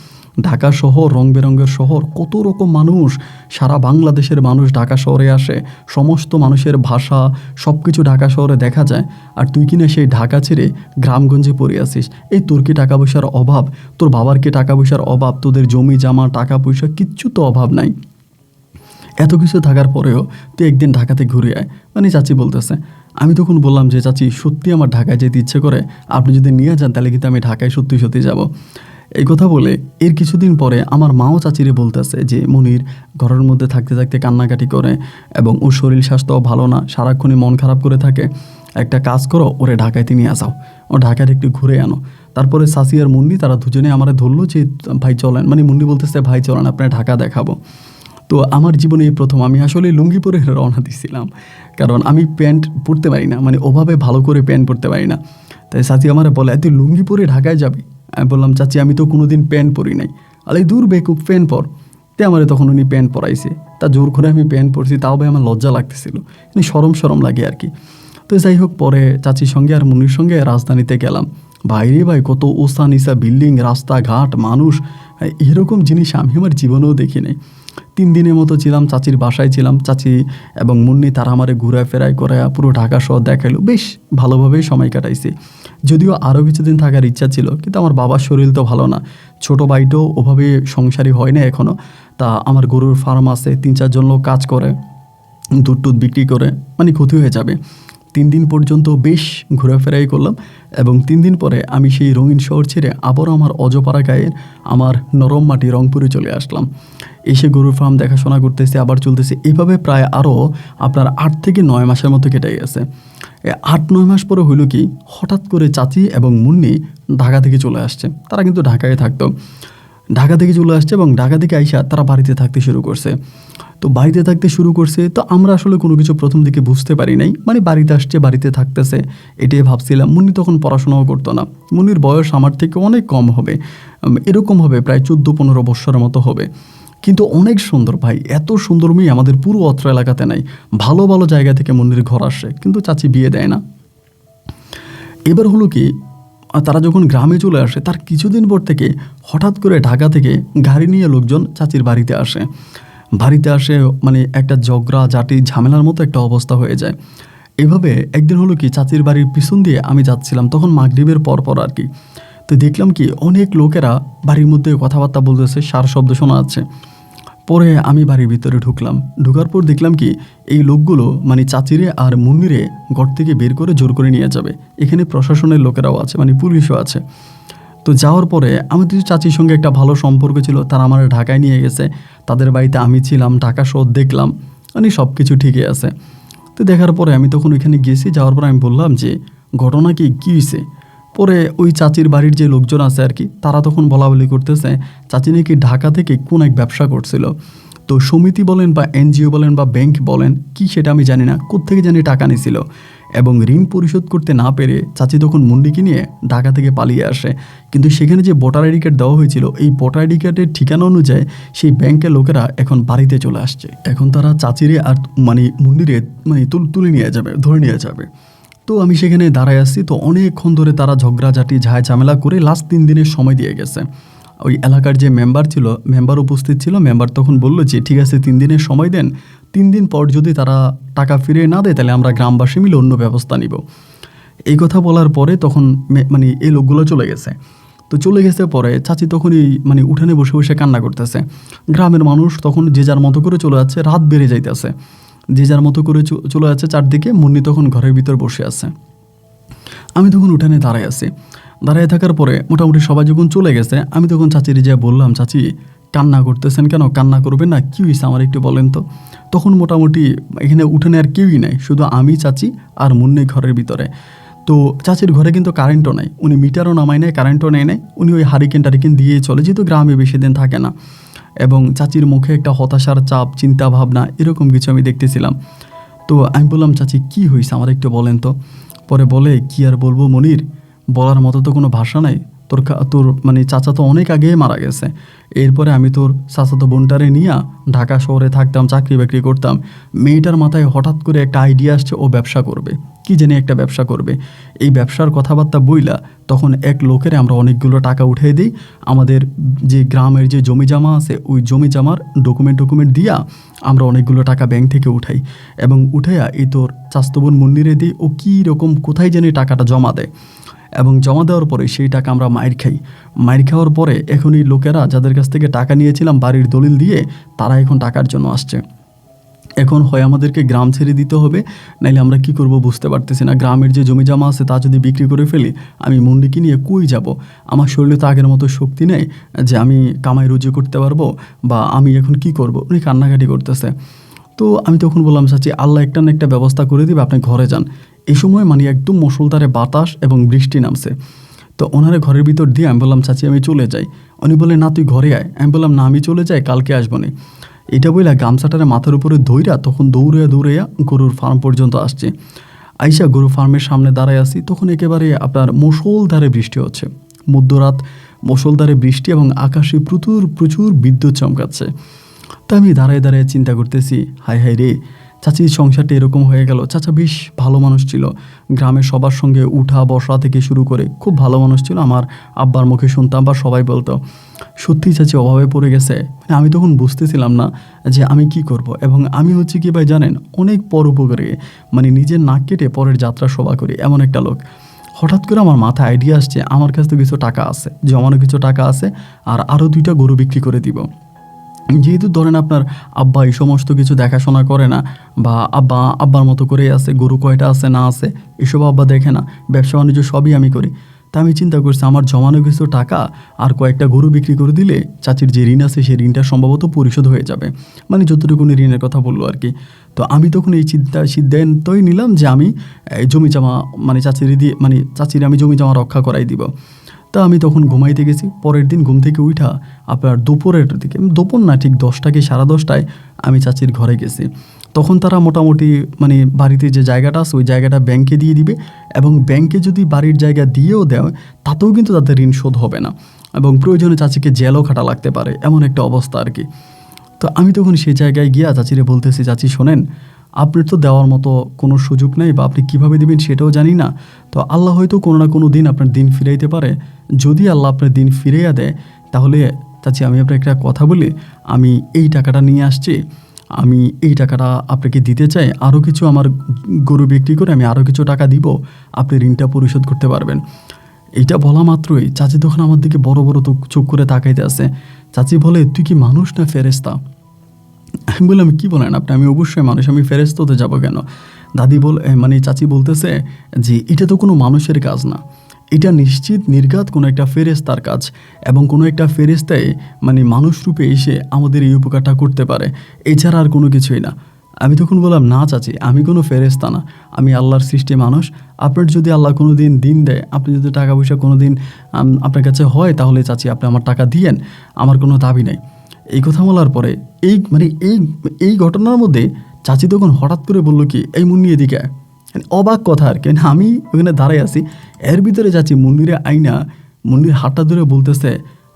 ঢাকা শহর রং বেরঙের শহর, কত রকম মানুষ, সারা বাংলাদেশের মানুষ ঢাকা শহরে আসে, সমস্ত মানুষের ভাষা সব কিছু ঢাকা শহরে দেখা যায়। আর তুই কিনা সেই ঢাকা ছেড়ে গ্রামগঞ্জে পড়ে আসিস। এই তোর কি টাকা পয়সার অভাব? তোর বাবার কি টাকা পয়সার অভাব? তোদের জমি জামা টাকা পয়সা কিচ্ছু তো অভাব নাই। এত কিছু থাকার পরেও তুই একদিন ঢাকাতে ঘুরে আয়, মানে চাচি বলতেছে। আমি তখন বললাম যে চাচি, সত্যি আমার ঢাকায় যেতে ইচ্ছে করে, আপনি যদি নিয়ে যান তাহলে কিন্তু আমি ঢাকায় সত্যি সত্যি যাব। এই কথা বলে এর কিছুদিন পরে আমার মাও চাচিরে বলতেছে যে মনির ঘরের মধ্যে থাকতে থাকতে কান্নাকাটি করে এবং ওর শরীর স্বাস্থ্য ভালো না, সারাক্ষণই মন খারাপ করে থাকে, একটা কাজ করো, ওরে ঢাকায় নিয়ে আসাও, ও ঢাকায় একটু ঘুরে আনো। তারপরে চাচি আর মুন্নি তারা দুজনে আমারে ধরলো যে ভাই চলেন, মানে মুন্নি বলতেছে ভাই চলেন আপনার ঢাকা দেখাবো। তো আমার জীবনে এই প্রথম আমি আসলে লুঙ্গি পরে রওনা দিছিলাম, কারণ আমি প্যান্ট পরতে পারি না, মানে ওভাবে ভালো করে প্যান্ট পরতে পারি না। তাই চাচি আমার বলে, তুই লুঙ্গি পরে ঢাকায় যাবি? আমি বললাম, চাচি আমি তো কোনো দিন প্যান্ট পরি নাই। আরে দূর বেকুব, প্যান্ট পর। তে আমার তখন উনি প্যান্ট পরাইছে, তা জোর করে আমি প্যান্ট পরছি, তাও ভাই আমার লজ্জা লাগতেছিল, মানে সরম লাগে আর কি। তো যাই হোক, পরে চাচির সঙ্গে আর মুনির সঙ্গে রাজধানীতে গেলাম। বাইরে ভাই কত ওসা নিসা বিল্ডিং, রাস্তাঘাট, মানুষ, এরকম জিনিস আমি আমার জীবনেও দেখি নাই। 3 দিনের মতো ছিলাম, চাচির বাসায় ছিলাম। চাচি এবং মুন্নি তারা আমারে ঘুরা ফেরাই করে পুরো ঢাকা শহর দেখাইলো, বেশ ভালোভাবেই সময় কাটাইছি। যদিও আরও কিছুদিন থাকার ইচ্ছা ছিল, কিন্তু আমার বাবার শরীর তো ভালো না, ছোটো ভাইটাও ওভাবে সংসারী হয় না এখনও। তা আমার গরুর ফার্ম আছে, 3-4 জন লোক কাজ করে, দুধ টুধ বিক্রি করে, মানে ক্ষতি হয়ে যাবে। 3 দিন পর্যন্ত বেশ ঘোরাফেরাই করলাম, এবং 3 দিন পরে আমি সেই রঙিন শহর ছেড়ে আবারও আমার অজপাড়া গায়ের আমার নরম মাটি রংপুরে চলে আসলাম। এসে গরুর ফার্ম দেখাশোনা করতেছে, আবার চলতেছে, এইভাবে প্রায় আরও আপনার 8 থেকে 9 মাসের মতো কেটে গেছে। 8-9 মাস পরে হইল কি, হঠাৎ করে চাচি এবং মুন্নি ঢাকা থেকে চলে আসছে। তারা কিন্তু ঢাকায় থাকতো, ঢাকা থেকে চলে আসছে এবং ঢাকা থেকে আইসা তারা বাড়িতে থাকতে শুরু করছে। তো বাড়িতে থাকতে শুরু করছে, তো আমরা আসলে কোনো কিছু প্রথম দিকে বুঝতে পারি নাই, মানে বাড়িতে আসছে, বাড়িতে থাকতেছে, এটাই ভাবছিলাম। মুন্নি তখন পড়াশোনাও করতো না, মুন্নির বয়স আমার থেকে অনেক কম হবে, এরকম হবে প্রায় 14-15 বৎসরের মতো হবে, কিন্তু অনেক সুন্দর ভাই, এত সুন্দর মেয়ে আমাদের পুরো অত্র এলাকাতে নাই। ভালো ভালো জায়গা থেকে মুন্নির ঘর আসে, কিন্তু চাচি বিয়ে দেয় না। এবার হলো কি, তারা যখন গ্রামে চলে আসে তার কিছুদিন পর থেকে হঠাৎ করে ঢাকা থেকে গাড়ি নিয়ে লোকজন চাচির বাড়িতে আসে, মানে একটা ঝগড়া জাটি ঝামেলার মতো একটা অবস্থা হয়ে যায়। এভাবে একদিন হলো কি, চাচির বাড়ির পিছন দিয়ে আমি যাচ্ছিলাম, তখন মাগরিবের পর আর কি। তো দেখলাম কি, অনেক লোকেরা বাড়ির মধ্যে কথাবার্তা বলতেছে, সার শব্দ শোনা যাচ্ছে। পরে আমি বাড়ির ভিতরে ঢুকার পর দেখলাম কি, এই লোকগুলো মানে চাচিরে আর মুন্নিরে ঘর থেকে বের করে জোর করে নিয়ে যাবে। এখানে প্রশাসনের লোকেরাও আছে, মানে পুলিশও আছে। তো যাওয়ার পরে আমাদের চাচির সঙ্গে একটা ভালো সম্পর্ক ছিল, তারা আমার ঢাকায় নিয়ে গেছে, তাদের বাড়িতে আমি ছিলাম, ঢাকা শহর দেখলাম, মানে সব কিছু ঠিকই আছে। তো দেখার পরে আমি তখন ওইখানে গেছি, যাওয়ার পরে আমি বললাম যে ঘটনা কী হয়েছে। পরে ওই চাচির বাড়ির যে লোকজন আছে আর কি, তারা তখন বলাবলি করতেছে চাচি নাকি ঢাকা থেকে কোন এক ব্যবসা করছিল। তো সমিতি বলেন বা এনজিও বলেন বা ব্যাংক বলেন কি, সেটা আমি জানি না, কোত্থেকে জানি টাকা নিছিল, এবং ঋণ পরিশোধ করতে না পেরে চাচি তখন মুন্ডিকে নিয়ে ঢাকা থেকে পালিয়ে আসে। কিন্তু সেখানে যে ভোটার আইডি কার্ড দেওয়া হয়েছিল, এই ভোটার আইডি কার্ডের ঠিকানা অনুযায়ী সেই ব্যাংকের লোকেরা এখন বাড়িতে চলে আসছে। এখন তারা চাচিরে আর মানে মুন্ডিরে মানে তুলে নিয়ে যাবে, ধরে নিয়ে যাবে। তো আমি সেখানে দাঁড়ায় আসছি, তো অনেকক্ষণ ধরে তারা ঝগড়াঝাটি ঝামেলা করে লাস্ট 3 দিনের সময় দিয়ে গেছে। ওই এলাকার যে মেম্বার উপস্থিত ছিল, মেম্বার তখন বলল যে ঠিক আছে 3 দিনের সময় দেন, 3 দিন পর যদি তারা টাকা ফিরিয়ে না দেয় তাহলে আমরা গ্রামবাসী মিলে অন্য ব্যবস্থা নিব। এই কথা বলার পরে তখন মানে এই লোকগুলো চলে গেছে। তো চলে গেছে পরে চাচি তখনই মানে উঠানে বসে বসে কান্না করতেছে। গ্রামের মানুষ তখন যে যার মতো করে চলে যাচ্ছে, রাত বেড়ে যাইতেছে, যে যার মতো করে চলে যাচ্ছে চারদিকে। মুন্নি তখন ঘরের ভিতর বসে আছে, আমি তখন উঠানে দাঁড়ায় আছি। দাঁড়ায় থাকার পরে মোটামুটি সবাই যখন চলে গেছে, আমি তখন চাচির যা বললাম, চাচি কান্না করতেছেন কেন? কান্না করবেন না, কী হয়েছে আমার একটু বলেন তো। তখন মোটামুটি এখানে উঠানে আর কেউই নাই, শুধু আমি, চাচি আর মুন্নি ঘরের ভিতরে। তো চাচির ঘরে কিন্তু কারেন্টও নাই, উনি মিটারও নামায় নেয়, কারেন্টও নেয় নাই, উনি ওই হারিকেন টারিকেন দিয়েই চলে, যেহেতু গ্রামে বেশি দিন থাকে না। এবং চাচির মুখে একটা হতাশার চাপ, চিন্তা ভাবনা, এরকম কিছু আমি দেখতেছিলাম। তো আমি বললাম, চাচি কী হয়েছে আমার একটু বলেন তো। পরে বলে, কি আর বলবো মনির, বলার মতো তো কোনো ভাষা নাই। তোর মানে চাচা তো অনেক আগেই মারা গেছে। এরপরে আমি তোর চাচাতো বোনটারে নিয়ে ঢাকা শহরে থাকতাম, চাকরি বাকরি করতাম। মেয়েটার মাথায় হঠাৎ করে একটা আইডিয়া আসছে, ও ব্যবসা করবে, কি জানি একটা ব্যবসা করবে। এই ব্যবসার কথাবার্তা বইলা তখন এক লোকের আমরা অনেকগুলো টাকা উঠিয়ে দিই। আমাদের যে গ্রামের যে জমি জমা আছে, ওই জমি জমার ডকুমেন্ট দিয়া আমরা অনেকগুলো টাকা ব্যাংক থেকে উঠাই, এবং উঠাইয়া এই তোর চাচাতো বোন মুন্নিরে দিই। ও কী রকম কোথায় জানি টাকাটা জমা দেয়, এবং জমা দেওয়ার পরে সেই টাকা আমরা মাইর খাই। মাইর খাওয়ার পরে এখন এই লোকেরা যাদের কাছ থেকে টাকা নিয়েছিলাম বাড়ির দলিল দিয়ে, তারা এখন টাকার জন্য আসছে। এখন হয় আমাদেরকে গ্রাম ছেড়ে দিতে হবে, নাইলে আমরা কি করব বুঝতে পারতেছি না। গ্রামের যে জমি জমা আছে তা যদি বিক্রি করে ফেলি, আমি মুন্ডিকে নিয়ে কই যাব? আমার শরীরে তো আগের মতো শক্তি নেই যে আমি কামাই রুজি করতে পারবো, বা আমি এখন কি করব। উনি কান্নাকাটি করতেছে। তো আমি তখন বললাম, চাচি আল্লাহ একটা না একটা ব্যবস্থা করে দিবে, আপনি ঘরে যান। এই সময় মানে একদম মুষলধারে বাতাস এবং বৃষ্টি নামছে। তো ওনারে ঘরের ভিতর দিয়ে আমি বললাম, চাচি আমি চলে যাই। উনি বলে, না তুই ঘরে আয়। আমি বললাম, না আমি চলে যাই, কালকে আসবো না। এটা বইলা গামছাটারে মাথার উপরে ধইরা তখন দৌড়াইয়া গরুর ফার্ম পর্যন্ত আসছে। আইসা গরু ফার্মের সামনে দাঁড়ায় আছি, তখন একেবারে আপনার মুষলধারে বৃষ্টি হচ্ছে। মধ্যরাত, মুষলধারে বৃষ্টি, এবং আকাশে প্রচুর বিদ্যুৎ চমকাচ্ছে। তো আমি দাঁড়ায় চিন্তা করতেছি, হায় হায় রে, চাচির সংসারটা এরকম হয়ে গেল। চাচা বেশ ভালো মানুষ ছিল, গ্রামের সবার সঙ্গে উঠা বসা থেকে শুরু করে খুব ভালো মানুষ ছিল। আমার আব্বার মুখে শুনতাম বা সবাই বলতো, সত্যি চাচি অভাবে পড়ে গেছে। মানে আমি তখন বুঝতেছিলাম না যে আমি কি করব। এবং আমি হচ্ছে কি ভাই জানেন, অনেক পরোপকারী, মানে নিজের নাক কেটে পরের যাত্রা সভা করি এমন একটা লোক। হঠাৎ করে আমার মাথায় আইডিয়া আসছে, আমার কাছে তো কিছু টাকা আছে, জমানো কিছু টাকা আছে, আর আরও 2টা গরু বিক্রি করে দিব। যেহেতু ধরেন আপনার আব্বা এই সমস্ত কিছু দেখাশোনা করে না, বা আব্বার মতো করেই আছে, গরু কয়টা আছে না আছে এসব আব্বা দেখে না, ব্যবসা বাণিজ্য সবই আমি করি। তা আমি চিন্তা করছি, আমার জমানো কিছু টাকা আর কয়েকটা গরু বিক্রি করে দিলে চাচির যে ঋণ আছে সেই ঋণটা সম্ভবত পরিশোধ হয়ে যাবে, মানে যতটুকু ঋণের কথা বললো আর কি। তো আমি তখন এই সিদ্ধান্তই নিলাম যে আমি জমি জমা মানে চাচির আমি জমি জমা রক্ষা করাই দিব। তা আমি তখন ঘুমাইতে গেছি। পরের দিন ঘুম থেকে উঠা আপনার দুপুরের দিকে, দুপুর না ঠিক 10টা কি 10:30টায় আমি চাচির ঘরে গেছি। তখন তারা মোটামুটি মানে বাড়িতে যে জায়গাটা আছে ওই জায়গাটা ব্যাংকে দিয়ে দিবে, এবং ব্যাংকে যদি বাড়ির জায়গা দিয়েও দেয় তাতেও কিন্তু তাদের ঋণ শোধ হবে না, এবং প্রয়োজনে চাচিকে জেলও খাটা লাগতে পারে, এমন একটা অবস্থা আর কি। তো আমি তখন সেই জায়গায় গিয়া চাচিরে বলতেছি, চাচি শোনেন, আপনার তো দেওয়ার মতো কোনো সুযোগ নেই, বা আপনি কীভাবে দেবেন সেটাও জানি না। তো আল্লাহ হয়তো কোনো না কোনো দিন আপনার দিন ফিরাইতে পারে। যদি আল্লাহ আপনার দিন ফিরাইয়া দেয়, তাহলে চাচি আমি আপনার একটা কথা বলি, আমি এই টাকাটা নিয়ে আসছি, আমি এই টাকাটা আপনাকে দিতে চাই। আরও কিছু আমার গরু বিক্রি করে আমি আরও কিছু টাকা দিব, আপনি ঋণটা পরিশোধ করতে পারবেন। এইটা বলা মাত্রই চাচি তখন আমার দিকে বড় চোখ করে তাকাইতে আছে। চাচি বলে, তুই কি মানুষ না ফেরেশতা? আমি বললাম, কী বলেন আপনি? আমি অবশ্যই মানুষ, আমি ফেরেশতা হতে যাবো কেন? মানে চাচি বলতেছে যে এটা তো কোনো মানুষের কাজ না, এটা নিশ্চিত নির্ঘাত কোনো একটা ফেরেশতার কাজ, এবং কোনো একটা ফেরেশতাই মানে মানুষ রূপে এসে আমাদের এই উপকারটা করতে পারে, এছাড়া আর কোনো কিছুই না। আমি তখন বললাম, না চাচি, আমি কোনো ফেরেশতা না, আমি আল্লাহর সৃষ্টি মানুষ। আপনার যদি আল্লাহ কোনো দিন দেয়, আপনি যদি টাকা পয়সা কোনো দিন আপনার কাছে হয়, তাহলে চাচি আপনি আমার টাকা দিয়েন, আমার কোনো দাবি নেই। এই কথা বলার পরে এই ঘটনার মধ্যে চাচি তখন হঠাৎ করে বললো কি, এই মুন্নি এদিকে। মানে অবাক কথা আর কি। আমি ওখানে দাঁড়াই আছি, এর ভিতরে চাচি মুন্নির হাতটা ধরে বলতেছে,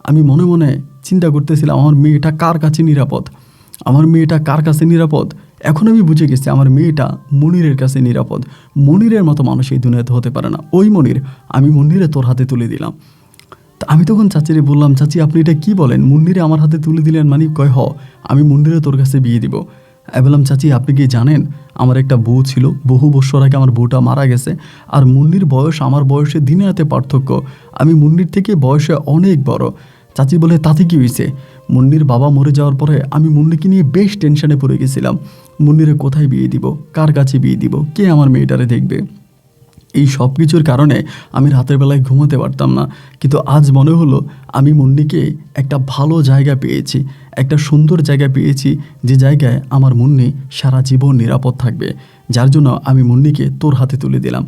আমি মনে মনে চিন্তা করতেছিলাম আমার মেয়েটা কার কাছে নিরাপদ। এখন আমি বুঝে গেছি আমার মেয়েটা মনিরের কাছে নিরাপদ। মনিরের মতো মানুষ এই দুনিয়াতে হতে পারে না। ওই মনির, আমি মনিরে তোর হাতে তুলে দিলাম। তা আমি তখন চাচিরে বললাম, চাচি আপনি এটা কি বলেন? মুন্নিরে আমার হাতে তুলে দিলেন মানে? কয়, আমি মুন্নিরে তোর কাছে বিয়ে দিব। আমি বললাম চাচি আপনি কি জানেন আমার একটা বউ ছিল, বহু বছর আগে আমার বউটা মারা গেছে, আর মুন্নির বয়স আমার বয়সে দিনে রাতে পার্থক্য, আমি মুন্নির থেকে বয়সে অনেক বড়। চাচি বলে তাতে কি হয়েছে? মুন্নির বাবা মরে যাওয়ার পরে আমি মুন্নিকে নিয়ে বেশ টেনশনে পড়ে গেছিলাম, মুন্নিরে কোথায় বিয়ে দিব, কার কাছে বিয়ে দিব, কে আমার মেয়েটারে দেখবে। এই সব কিছুর কারণে আমি রাতের বেলায় ঘুমোতে পারতাম না। কিন্তু আজ মনে হলো আমি মুন্নিকে একটা ভালো জায়গা পেয়েছি, একটা সুন্দর জায়গা পেয়েছি, যে জায়গায় আমার মুন্নি সারা জীবন নিরাপদ থাকবে, যার জন্য আমি মুন্নিকে তোর হাতে তুলে দিলাম।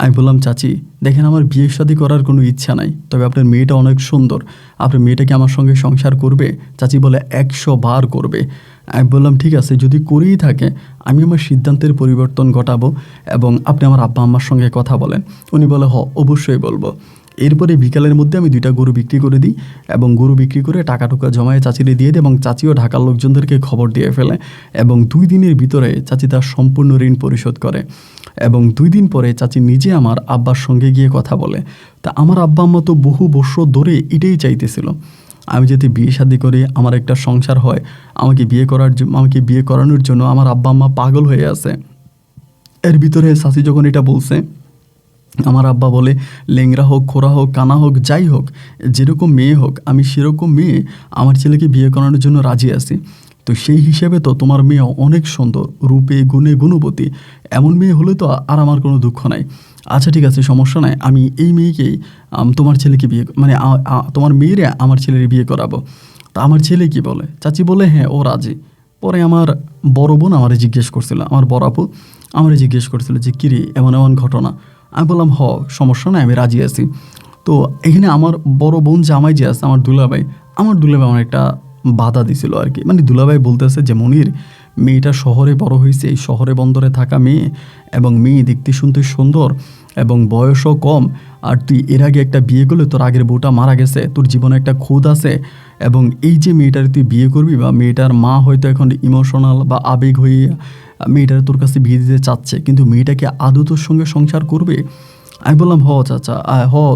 আমি বললাম চাচি দেখেন আমার বিয়ে শাদী করার কোনো ইচ্ছা নাই, তবে আপনার মেয়েটা অনেক সুন্দর, আপনার মেয়েটাকে আমার সঙ্গে সংসার করবে? চাচি বলে 100 বার করবে। আমি বললাম ঠিক আছে, যদি করেই থাকে আমি আমার সিদ্ধান্তের পরিবর্তন ঘটাবো এবং আপনি আমার আব্বা আম্মার সঙ্গে কথা বলেন। উনি বলে অবশ্যই বলবো। এরপরে বিকালের মধ্যে আমি 2টা গরু বিক্রি করে দিই এবং গরু বিক্রি করে টাকা টুকা জমায়ে চাচিরে দিয়ে দিই এবং চাচিও ঢাকার লোকজনদেরকে খবর দিয়ে ফেলে এবং 2 দিনের ভিতরে চাচি তার সম্পূর্ণ ঋণ পরিশোধ করে এবং 2 দিন পরে চাচি নিজে আমার আব্বার সঙ্গে গিয়ে কথা বলে। তা আমার আব্বা আম্মা তো বহু বছর ধরে এটাই চাইতেছিল, আমি যদি বিয়ে শাদী করি, আমার একটা সংসার হয়, আমাকে বিয়ে করানোর জন্য আমার আব্বা আম্মা পাগল হয়ে আছে। এর ভিতরে চাচি যখন এটা বলছে, আমার আব্বা বলে লেংরা হোক, খোড়া হোক, কানা হোক, যাই হোক, যেরকম মেয়ে হোক, আমি সেরকম মেয়ে আমার ছেলেকে বিয়ে করানোর জন্য রাজি আছি। তো সেই হিসেবে তো তোমার মেয়ে অনেক সুন্দর, রূপে গুণে গুণবতী, এমন মেয়ে হলে তো আর আমার কোনো দুঃখ নাই। আচ্ছা ঠিক আছে, সমস্যা নাই, আমি এই মেয়েকেই তোমার ছেলেকে বিয়ে মানে তোমার মেয়েরে আমার ছেলের বিয়ে করাবো। তা আমার ছেলে কি বলে? চাচি বলে হ্যাঁ ও রাজি। পরে আমার বড় বোন আমারে জিজ্ঞেস করছিল, আমার বড় আপু আমারে জিজ্ঞেস করছিল যে কিরে এমন এমন ঘটনা। আমি বললাম সমস্যা নাই, আমি রাজি আছি। তো এখানে আমার বড় বোন জামাই যে আছে, আমার দুলাভাই আমার একটা বাধা দিছিল আর কি। মানে দুলাভাই বলতেছে যে মনির, মেয়েটা শহরে বড় হয়েছে, এই শহরে বন্দরে থাকা মেয়ে, এবং মেয়ে দেখতে শুনতে সুন্দর এবং বয়সও কম, আর তুই এর আগে একটা বিয়ে করলে তোর আগের বউটা মারা গেছে, তোর জীবনে একটা খুঁত আছে, এবং এই যে মেয়েটার তুই বিয়ে করবি বা মেয়েটার মা হয়তো এখন ইমোশনাল বা আবেগ হয়ে মেয়েটার তোর কাছে বিয়ে দিতে চাচ্ছে, কিন্তু মেয়েটাকে আদৌ তোর সঙ্গে সংসার করবে? আমি বললাম চাচা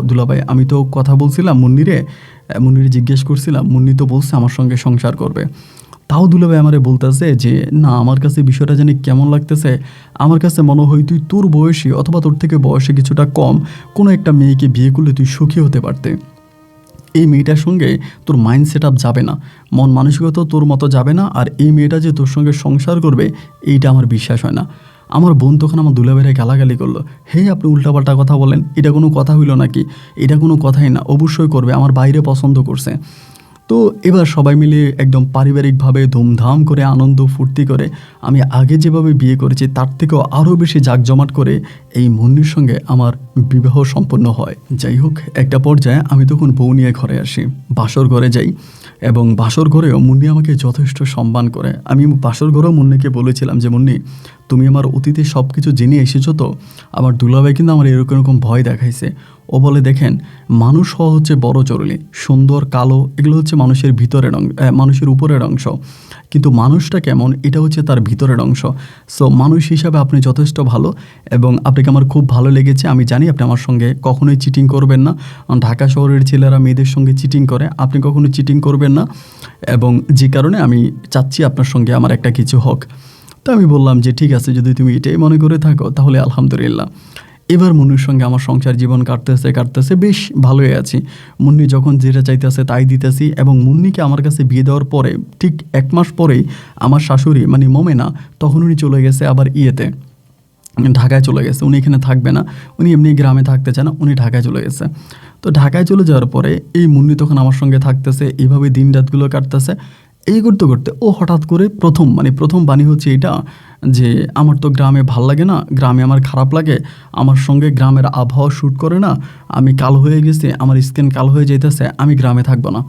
দুলাভাই, আমি তো কথা বলছিলাম মুন্নিরে জিজ্ঞেস করছিলাম, মুন্নি তো বলছে আমার সঙ্গে সংসার করবে। তাও দুলাভাই আমারে বলতেছে যে না, আমার কাছে বিষয়টা জানি কেমন লাগতেছে, আমার কাছে মনে হয় তুই তোর বয়সী অথবা তোর থেকে বয়সে কিছুটা কম কোনো একটা মেয়েকে বিয়ে করলে তুই সুখী হতে পারতে। এই মেয়েটার সঙ্গে তোর মাইন্ড সেট আপ যাবে না, মন মানসিকতাও তোর মতো যাবে না, আর এই মেয়েটা যে তোর সঙ্গে সংসার করবে এইটা আমার বিশ্বাস হয় না। আমার বোন তখন আমার দুলাভাইরে গালাগালি করলো, হে আপনি উল্টাপাল্টা কথা বলেন, এটা কোনো কথা হইল নাকি, এটা কোনো কথাই না, অবশ্যই করবে, আমার বাইরে পছন্দ করছে। তো এবার সবাই মিলে একদম পারিবারিকভাবে ধুমধাম করে আনন্দ ফুর্তি করে আমি আগে যেভাবে বিয়ে করেছি তার থেকেও আরও বেশি জাঁকজমাট করে এই মুন্নির সঙ্গে আমার বিবাহ সম্পন্ন হয়। যাই হোক, একটা পর্যায়ে আমি তখন বউ নিয়ে ঘরে আসি, বাসর ঘরে যাই, এবং বাসর ঘরেও মুন্নি আমাকে যথেষ্ট সম্মান করে। আমি বাসর ঘরেও মুন্নিকে বলেছিলাম যে মুন্নি, তুমি আমার অতীতে সব কিছু জেনে এসেছো তো? আমার দুলাভাই কিন্তু আমার এরকম এরকম ভয় দেখাইছে। ও বলে দেখেন, মানুষ হওয়া হচ্ছে বড় জরুরি, সুন্দর কালো এগুলো হচ্ছে মানুষের ভিতরের মানুষের উপরের অংশ, কিন্তু মানুষটা কেমন এটা হচ্ছে তার ভিতরের অংশ। সো মানুষ হিসাবে আপনি যথেষ্ট ভালো এবং আপনাকে আমার খুব ভালো লেগেছে। আমি জানি আপনি আমার সঙ্গে কখনোই চিটিং করবেন না, ঢাকা শহরের ছেলেরা মেয়েদের সঙ্গে চিটিং করে, আপনি কখনো চিটিং করবেন না, এবং যে কারণে আমি চাচ্ছি আপনার সঙ্গে আমার একটা কিছু হোক। তো আমি বললাম যে ঠিক আছে, যদি তুমি এটাই মনে করে থাকো তাহলে আলহামদুলিল্লাহ। এবার মুন্নির সঙ্গে আমার সংসার জীবন কাটতেছে বেশ ভালোই আছি। মুন্নি যখন যেটা চাইতেছে তাই দিতেছি, এবং মুন্নিকে আমার কাছে বিয়ে দেওয়ার পরে ঠিক 1 মাস পরেই আমার শাশুড়ি মানে মোমেনা, তখন উনি চলে গেছে আবার ঢাকায় চলে গেছে। উনি এখানে থাকবে না, উনি এমনি গ্রামে থাকতে চান না, উনি ঢাকায় চলে গেছে। তো ঢাকায় চলে যাওয়ার পরে এই মুন্নি তখন আমার সঙ্গে থাকতেছে, এইভাবে দিন রাতগুলো কাটতেছে। এই করতে করতে ও হঠাৎ করে প্রথম বাণী হচ্ছে এটা যে আমার তো গ্রামে ভাল লাগে না, গ্রামে আমার খারাপ লাগে, আমার সঙ্গে গ্রামের আবহাওয়া শ্যুট করে না, আমি কালো হয়ে গেছি, আমার স্কিন কালো হয়ে যেতেছে, আমি গ্রামে থাকবো না।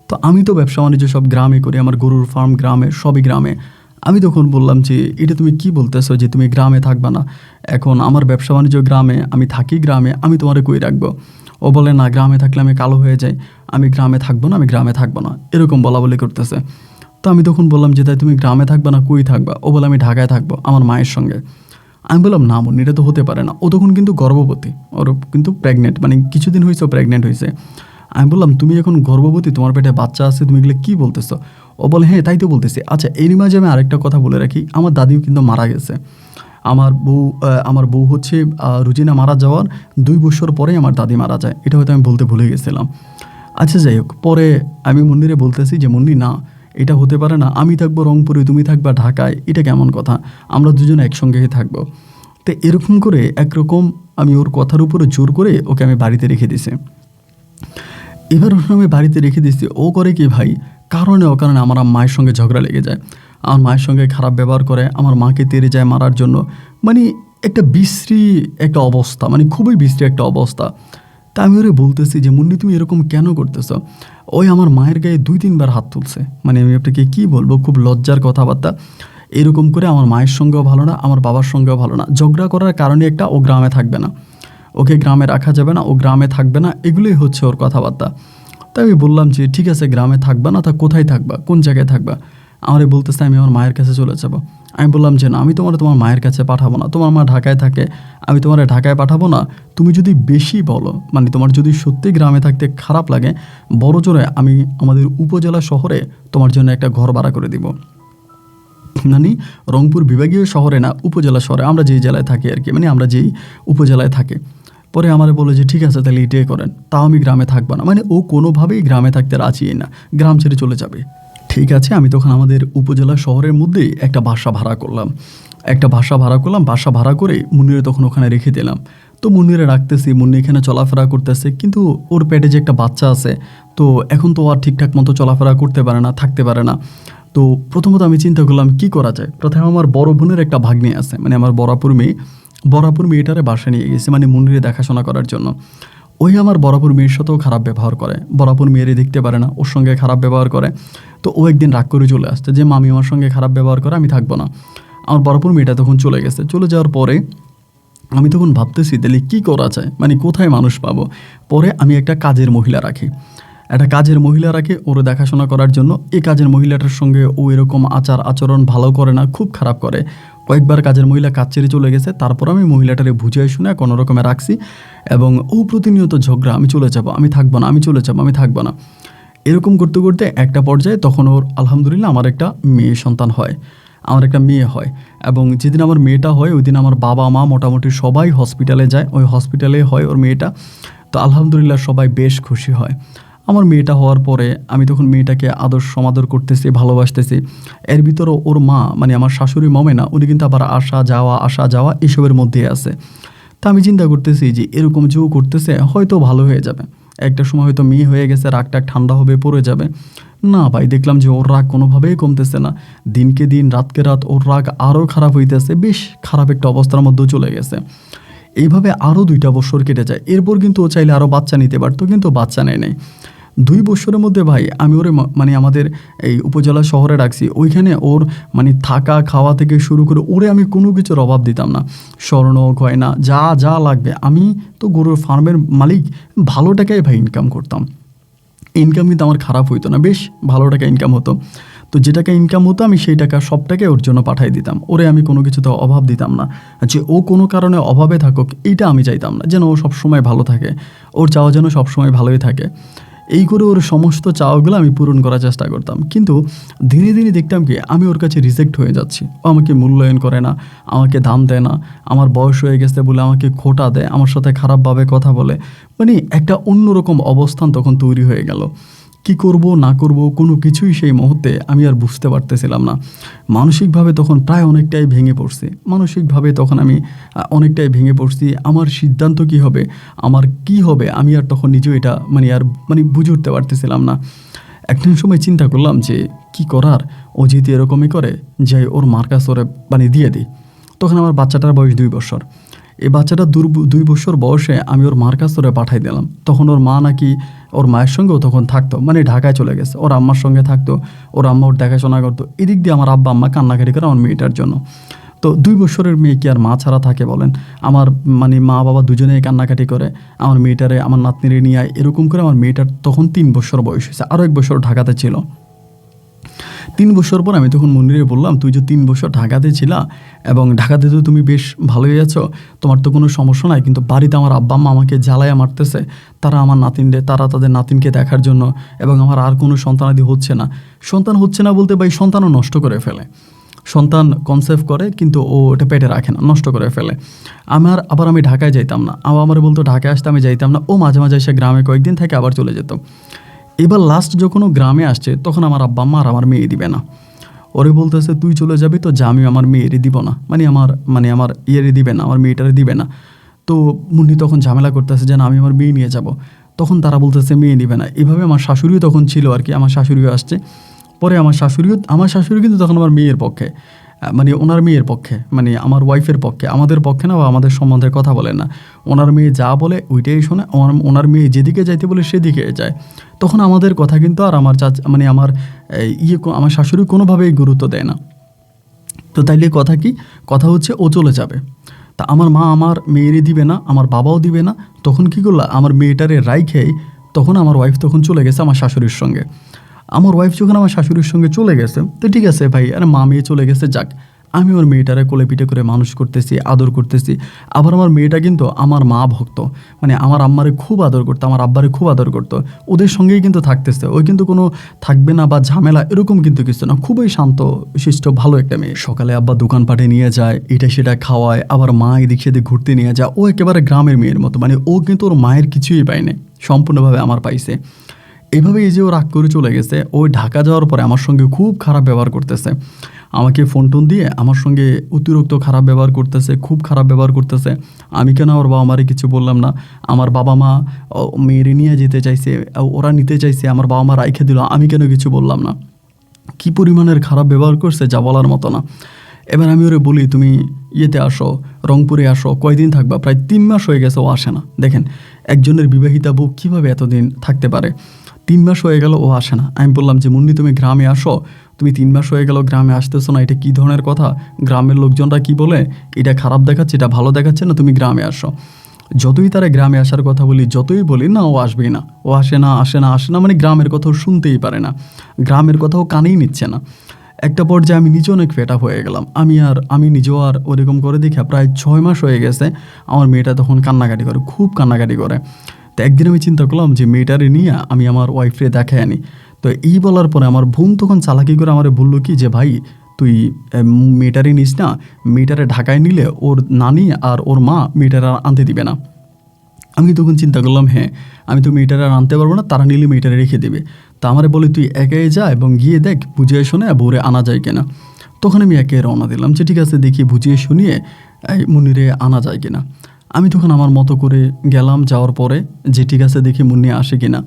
তো আমি তো ব্যবসা বাণিজ্য সব গ্রামে করি, আমার গরুর ফার্ম গ্রামে, সবই গ্রামে। আমি তখন বললাম যে এটা তুমি কি বলতেছো যে তুমি গ্রামে থাকবা না? এখন আমার ব্যবসা বাণিজ্য গ্রামে, আমি থাকি গ্রামে, আমি তোমারে কই রাখবো? ও বলে না, গ্রামে থাকলে আমি কালো হয়ে যাই, আমি গ্রামে থাকবো না, এরকম বলাবলি করতেছে। তো আমি তখন বললাম যে তাই তুমি গ্রামে থাকবা না, কই থাকবা? ও বলে আমি ঢাকায় থাকবো আমার মায়ের সঙ্গে। আমি বললাম না মুন্নি, এটা তো হতে পারে না। ও তখন কিন্তু গর্ভবতী, ওর কিন্তু প্রেগনেন্ট, মানে কিছুদিন হয়েছে ও প্রেগনেন্ট হয়েছে। আমি বললাম তুমি এখন গর্ভবতী, তোমার পেটে বাচ্চা আছে, তুমি এগুলো কী বলতেছো? ও ও বলে হ্যাঁ তাই তো বলতেছি। আচ্ছা এরই মাঝে আমি আরেকটা কথা বলে রাখি, আমার দাদিও কিন্তু মারা গেছে। আমার বউ হচ্ছে রুজিনা মারা যাওয়ার 2 বছর পরেই আমার দাদি মারা যায়, এটা হয়তো আমি বলতে ভুলে গেছিলাম। আচ্ছা যাই হোক, পরে আমি মুন্নিরে বলতেছি যে মুন্নি না, এটা হতে পারে না, আমি থাকবো রংপুরে, তুমি থাকবা ঢাকায়, এটা কেমন কথা, আমরা দুজনে একসঙ্গেই থাকবো। তো এরকম করে একরকম আমি ওর কথার উপরে জোর করে ওকে আমি বাড়িতে রেখে দিছি। এবার ওর আমি বাড়িতে রেখে দিচ্ছি, ও করে কি ভাই, কারণে অকারণে আমার মায়ের সঙ্গে ঝগড়া লেগে যায়, আমার মায়ের সঙ্গে খারাপ ব্যবহার করে, আমার মাকে তেড়ে যায় মারার জন্য। মানে একটা বিশ্রী একটা অবস্থা, মানে খুবই বিশ্রী একটা অবস্থা। তা আমি ওরে বলতেছি যে মুন্নি তুমি এরকম কেন করতেছ? ওই আমার মায়ের গায়ে 2-3 বার হাত তুলছে। মানে আমি আপনাকে কী বলবো, খুব লজ্জার কথাবার্তা। এরকম করে আমার মায়ের সঙ্গেও ভালো না, আমার বাবার সঙ্গেও ভালো না। ঝগড়া করার কারণে একটা, ও গ্রামে থাকবে না, ওকে গ্রামে রাখা যাবে না, ও গ্রামে থাকবে না, এগুলোই হচ্ছে ওর কথাবার্তা। তাই আমি বললাম যে ঠিক আছে গ্রামে থাকবা না, তা কোথায় থাকবা, কোন জায়গায় থাকবা? আমারে বলতেছে আমি আমার মায়ের কাছে চলে যাব। আমি বললাম যে না, আমি তোমার মায়ের কাছে পাঠাবো না, তোমার মা ঢাকায় থাকে, আমি তোমার ঢাকায় পাঠাবো না। তুমি যদি বেশি বলো, মানে তোমার যদি সত্যি গ্রামে থাকতে খারাপ লাগে, বড় জোরে আমি আমাদের উপজেলা শহরে তোমার জন্য একটা ঘর ভাড়া করে দিব। মানে রংপুর বিভাগীয় শহরে না, উপজেলা শহরে, আমরা যেই জেলায় থাকি আর কি, মানে আমরা যেই উপজেলায় থাকি। পরে আমারে বলে যে ঠিক আছে তাহলে এটাই করেন, তাও আমি গ্রামে থাকবো না। মানে ও কোনোভাবেই গ্রামে থাকতে রাজিই না, গ্রাম ছেড়ে চলে যাবে। ঠিক আছে, আমি তখন আমাদের উপজেলা শহরের মধ্যেই একটা বাসা ভাড়া করলাম। বাসা ভাড়া করে মুন্নিরে তখন ওখানে রেখে দিলাম। তো মুন্নিরে রাখতেছি, মুন্নি এখানে চলাফেরা করতেছে, কিন্তু ওর পেটে যে একটা বাচ্চা আছে, তো এখন তো আর ঠিকঠাক মতো চলাফেরা করতে পারে না, থাকতে পারে না। তো প্রথমত আমি চিন্তা করলাম কি করা যায়। প্রথমে আমার বড় বোনের একটা ভাগ্নি আছে, মানে আমার বরাপুর মেয়েটারে বাসা নিয়ে গেছে, মানে মুন্নিরে দেখাশোনা করার জন্য। ওই আমার বরাপুর মেয়ের সাথেও খারাপ ব্যবহার করে, বরাপুর মেয়েরই দেখতে পারে না, ওর সঙ্গে খারাপ ব্যবহার করে। তো ও একদিন রাগ করে চলে আসছে যে মামি আমার সঙ্গে খারাপ ব্যবহার করে, আমি থাকবো না। আমার বরাপুর মেয়েটা তখন চলে গেছে। চলে যাওয়ার পরে আমি তখন ভাবতেছি তাহলে কী করা যায়, মানে কোথায় মানুষ পাবো। পরে আমি একটা কাজের মহিলা রাখি, ওরে দেখাশোনা করার জন্য। এই কাজের মহিলাটার সঙ্গে ও এরকম আচরণ ভালো করে না, খুব খারাপ করে। কয়েকবার কাজের মহিলা কাজ ছেড়ে চলে গেছে, তারপর আমি মহিলাটারে বুঝিয়ে শুনে কোনো রকমে রাখছি। এবং ও প্রতিনিয়ত ঝগড়া, আমি চলে যাবো, আমি থাকবো না, আমি চলে যাবো, আমি থাকবো না, এরকম করতে করতে একটা পর্যায়ে তখন ওর আলহামদুলিল্লাহ আমার একটা মেয়ে হয়। এবং যেদিন আমার মেয়েটা হয় ওই দিন আমার বাবা মা মোটামুটি সবাই হসপিটালে যায়, ওই হসপিটালে হয় ওর মেয়েটা। তো আলহামদুলিল্লাহ সবাই বেশ খুশি হয়। আমার মেয়েটা হওয়ার পরে আমি তখন মেয়েটাকে আদর সমাদর করতেছি, ভালোবাসতেছি। এর ভিতরে ওর মা, মানে আমার শাশুড়ি মমেনা, উনি কিন্তু আবার আসা যাওয়া এসবের মধ্যে আছে। তা আমি চিন্তা করতেছি যে এরকম যেও করতেছে হয়তো ভালো হয়ে যাবে, একটা সময় হয়তো মেয়ে হয়ে গেছে, রাগটা ঠান্ডা হবে, পড়ে যাবে। না ভাই, দেখলাম যে ওর রাগ কোনোভাবেই কমতেছে না, দিনকে দিন রাতকে রাত ওর রাগ আরও খারাপ হইতেছে, বেশ খারাপ একটা অবস্থার মধ্যে চলে গেছে। এইভাবে আরও 2টা বছর কেটে যায়। এরপর কিন্তু ও চাইলে আরও বাচ্চা নিতে পারতো, কিন্তু বাচ্চা নেয় নাই। 2 বছরের মধ্যে ভাই আমি ওরে মানে আমাদের এই উপজেলা শহরে রাখছি, ওইখানে ওর মানে থাকা খাওয়া থেকে শুরু করে ওরে আমি কোনো কিছুর অভাব দিতাম না। স্বর্ণ গয়না যা যা লাগবে, আমি তো গরুর ফার্মের মালিক, ভালো টাকায় ভাই ইনকাম করতাম। ইনকাম কিন্তু আমার খারাপ হইতো না, বেশ ভালো টাকা ইনকাম হতো। তো যে টাকা ইনকাম হতো আমি সেই টাকা সব টাকাই ওর জন্য পাঠিয়ে দিতাম। ওরে আমি কোনো কিছুতে অভাব দিতাম না, যে ও কোনো কারণে অভাবে থাকুক এইটা আমি চাইতাম না, যেন ও সবসময় ভালো থাকে, ওর চাওয়া যেন সবসময় ভালোই থাকে। এই করে ওর সমস্ত চাওয়াগুলো আমি পূরণ করার চেষ্টা করতাম। কিন্তু ধীরে ধীরে দেখতাম কি আমি ওর কাছে রিজেক্ট হয়ে যাচ্ছি, ও আমাকে মূল্যায়ন করে না, আমাকে দাম দেয় না, আমার বয়স হয়ে গেছে বলে আমাকে খোঁটা দেয়, আমার সাথে খারাপভাবে কথা বলে। মানে একটা অন্যরকম অবস্থান তখন তৈরি হয়ে গেল। কি করব না করব কোনো কিছুই সেই মুহূর্তে আমি আর বুঝতে পারতেছিলাম না। মানসিকভাবে তখন প্রায় অনেকটাই ভেঙে পড়ছি। আমার সিদ্ধান্ত কি হবে, আমার কি হবে, আমি আর তখন নিজেও এটা মানে বুঝে উঠতে পারতেছিলাম না। একটা সময় চিন্তা করলাম যে কি করার, ও যেহেতু এরকমই করে, যাই ওর মার কাছে ওরে মানে দিয়ে দিই। তখন আমার বাচ্চাটার বয়স 2 বছর। এই বাচ্চাটা 2 বছর বয়সে আমি ওর মার কাছে ওরে পাঠাই দিলাম। তখন ওর মা নাকি ওর মায়ের সঙ্গেও তখন থাকতো, মানে ঢাকায় চলে গেছে, ওর আম্মার সঙ্গে থাকতো, ওর আম্মা ওর দেখাশোনা করতো। এদিক দিয়ে আমার আব্বা আম্মা কান্নাকাটি করে আমার মেয়েটার জন্য। তো 2 বছরের মেয়ে কি আর মা ছাড়া থাকে বলেন? আমার মানে মা বাবা দুজনেই কান্নাকাটি করে আমার মেয়েটারে, আমার নাতনিরে নিয়ে এরকম করে আমার মেয়েটার তখন 3 বছর বয়স হয়েছে, আরও 1 বছর ঢাকাতে ছিল। 3 বছর পর আমি তখন মুন্নিরে বললাম, তুই যে 3 বছর ঢাকাতে ছিলা এবং ঢাকাতে তো তুমি বেশ ভালোই আছো, তোমার তো কোনো সমস্যা নাই, কিন্তু বাড়িতে আমার আব্বা আম্মা আমাকে জ্বালায়া মারতেছে, তারা তাদের নাতিনকে দেখার জন্য, এবং আমার আর কোনো সন্তানাদি হচ্ছে না। সন্তান হচ্ছে না বলতে ভাই, সন্তানও নষ্ট করে ফেলে, সন্তান কনসেভ করে কিন্তু ও ওটা পেটে রাখে না, নষ্ট করে ফেলে। আবার আমি ঢাকায় যাইতাম না, আমার বলতো ঢাকায় আসতে, আমি যাইতাম না। ও মাঝে মাঝে এসে গ্রামে কয়েকদিন থেকে আবার চলে যেত। এবার লাস্ট যখন ও গ্রামে আসছে, তখন আমার আব্বা আম্মা আর আমার মেয়ে দিবে না। ওরে বলতেছে, তুই চলে যাবি তো যা, আমি আমার মেয়েরে দিব না, আমার ইয়েরে দিবে না, আমার মেয়েটারে দিবে না। তো মুন্নি তখন ঝামেলা করতেছে যে না, আমি আমার মেয়ে নিয়ে যাব। তখন তারা বলতেছে মেয়ে নিবে না। এভাবে আমার শাশুড়িও তখন ছিল আর কি, আমার শাশুড়িও আসছে। পরে আমার শাশুড়ি কিন্তু তখন আমার মেয়ের পক্ষে, ওনার মেয়ের পক্ষে, আমার ওয়াইফের পক্ষে, আমাদের পক্ষে না, বা আমাদের সম্বন্ধে কথা বলে না। ওনার মেয়ে যা বলে ওইটাই শোনে, ওনার মেয়ে যেদিকে যাইতে বলে সেদিকে যায়। তখন আমাদের কথা কিন্তু আর আমার আমার শাশুড়ি কোনোভাবেই গুরুত্ব দেয় না। তো তাইলে কথা কি, কথা হচ্ছে ও চলে যাবে। তা আমার মা আমার মেয়েরই দিবে না, আমার বাবাও দিবে না। তখন কি করলো, আমার মেয়েটারে রাইখেই তখন আমার ওয়াইফ তখন চলে গেছে আমার শাশুড়ির সঙ্গে। আমার ওয়াইফ যখন আমার শাশুড়ির সঙ্গে চলে গেছে, তো ঠিক আছে ভাই, আরে মা মেয়ে চলে গেছে, যাক, আমি ওর মেয়েটারে কোলে পিঠে করে মানুষ করতেছি, আদর করতেছি। আবার আমার মেয়েটা কিন্তু আমার মা ভক্ত, আমার আম্মারে খুব আদর করতো, আমার আব্বারে খুব আদর করতো, ওদের সঙ্গেই কিন্তু থাকতেছে। ওই কিন্তু কোনো থাকবে না বা ঝামেলা এরকম কিন্তু কিছু না, খুবই শান্ত শিষ্ট ভালো একটা মেয়ে। সকালে আব্বা দোকানপাটে নিয়ে যায়, এটা সেটা খাওয়ায়, আবার মা এদিক সেদিক ঘুরতে নিয়ে যায়। ও একেবারে গ্রামের মেয়ের মতো, ও কিন্তু ওর মায়ের কিছুই পায়নি, সম্পূর্ণভাবে আমার পাইছে। এইভাবে এই যে ও রাগ করে চলে গেছে, ওই ঢাকা যাওয়ার পরে আমার সঙ্গে খুব খারাপ ব্যবহার করতেছে, আমাকে ফোন টোন দিয়ে আমার সঙ্গে অতিরিক্ত খারাপ ব্যবহার করতেছে, খুব খারাপ ব্যবহার করতেছে। আমি কেন ওর বাবা মারে কিছু বললাম না, আমার বাবা মা মেয়েরে নিয়ে যেতে চাইছে, ওরা নিতে চাইছে, আমার বাবা মা রাইখে দিল, আমি কেন কিছু বললাম না। কি পরিমাণের খারাপ ব্যবহার করছে যা বলার মতো না। এবার আমি ওরে বলি, তুমি ইয়েতে আসো, রংপুরে আসো, কয়দিন থাকবা? প্রায় 3 মাস হয়ে গেছে ও আসে না। দেখেন একজনের বিবাহিতা বউ কীভাবে এতদিন থাকতে পারে। 3 মাস হয়ে গেল ও আসে না। আমি বললাম যে মুন্নি, তুমি গ্রামে আসো, তুমি 3 মাস হয়ে গেল গ্রামে আসতেছো না, এটা কী ধরনের কথা? গ্রামের লোকজনরা কি বলে, এটা খারাপ দেখাচ্ছে, এটা ভালো দেখাচ্ছে না, তুমি গ্রামে আসো। যতই তারা গ্রামে আসার কথা বলি, যতই বলি না, ও আসবেই না, ও আসে না, গ্রামের কথাও শুনতেই পারে না, গ্রামের কথাও কানেই নিচ্ছে না। একটা পর্যায়ে আমি নিজে অনেক ফেড আপ হয়ে গেলাম। আমি নিজেও আর ওরকম করে দেখে প্রায় 6 মাস হয়ে গেছে। আমার মেয়েটা তখন কান্নাকাটি করে, খুব কান্নাকাটি করে। তো একদিন আমি চিন্তা করলাম যে মেয়েটারে নিয়ে আমি আমার ওয়াইফরে দেখাই আনি। তো এই বলার পরে আমার বোন তখন চালাকি করে আমার বললো কি যে, ভাই তুই মেয়েটারে নিস না, মেয়েটারে ঢাকায় নিলে ওর নানি আর ওর মা মেয়েটারে আর আনতে দিবে না। আমি তখন চিন্তা করলাম, হ্যাঁ, আমি তো মেয়েটারে আর আনতে পারবো না, তারা নিলে মেয়েটারে রেখে দেবে। তা আমারে বলে, তুই একাই যা এবং গিয়ে দেখ বুঝিয়ে শুনে বউরে আনা যায় কিনা। তখন আমি একে রওনা দিলাম যে ঠিক আছে, দেখি বুঝিয়ে শুনিয়ে মুন্নিরে আনা যায় কিনা। আমি তখন আমার মতো করে গেলাম, যাওয়ার পরে যে ঠিক আছে দেখি মুন্নি আসে কিনা।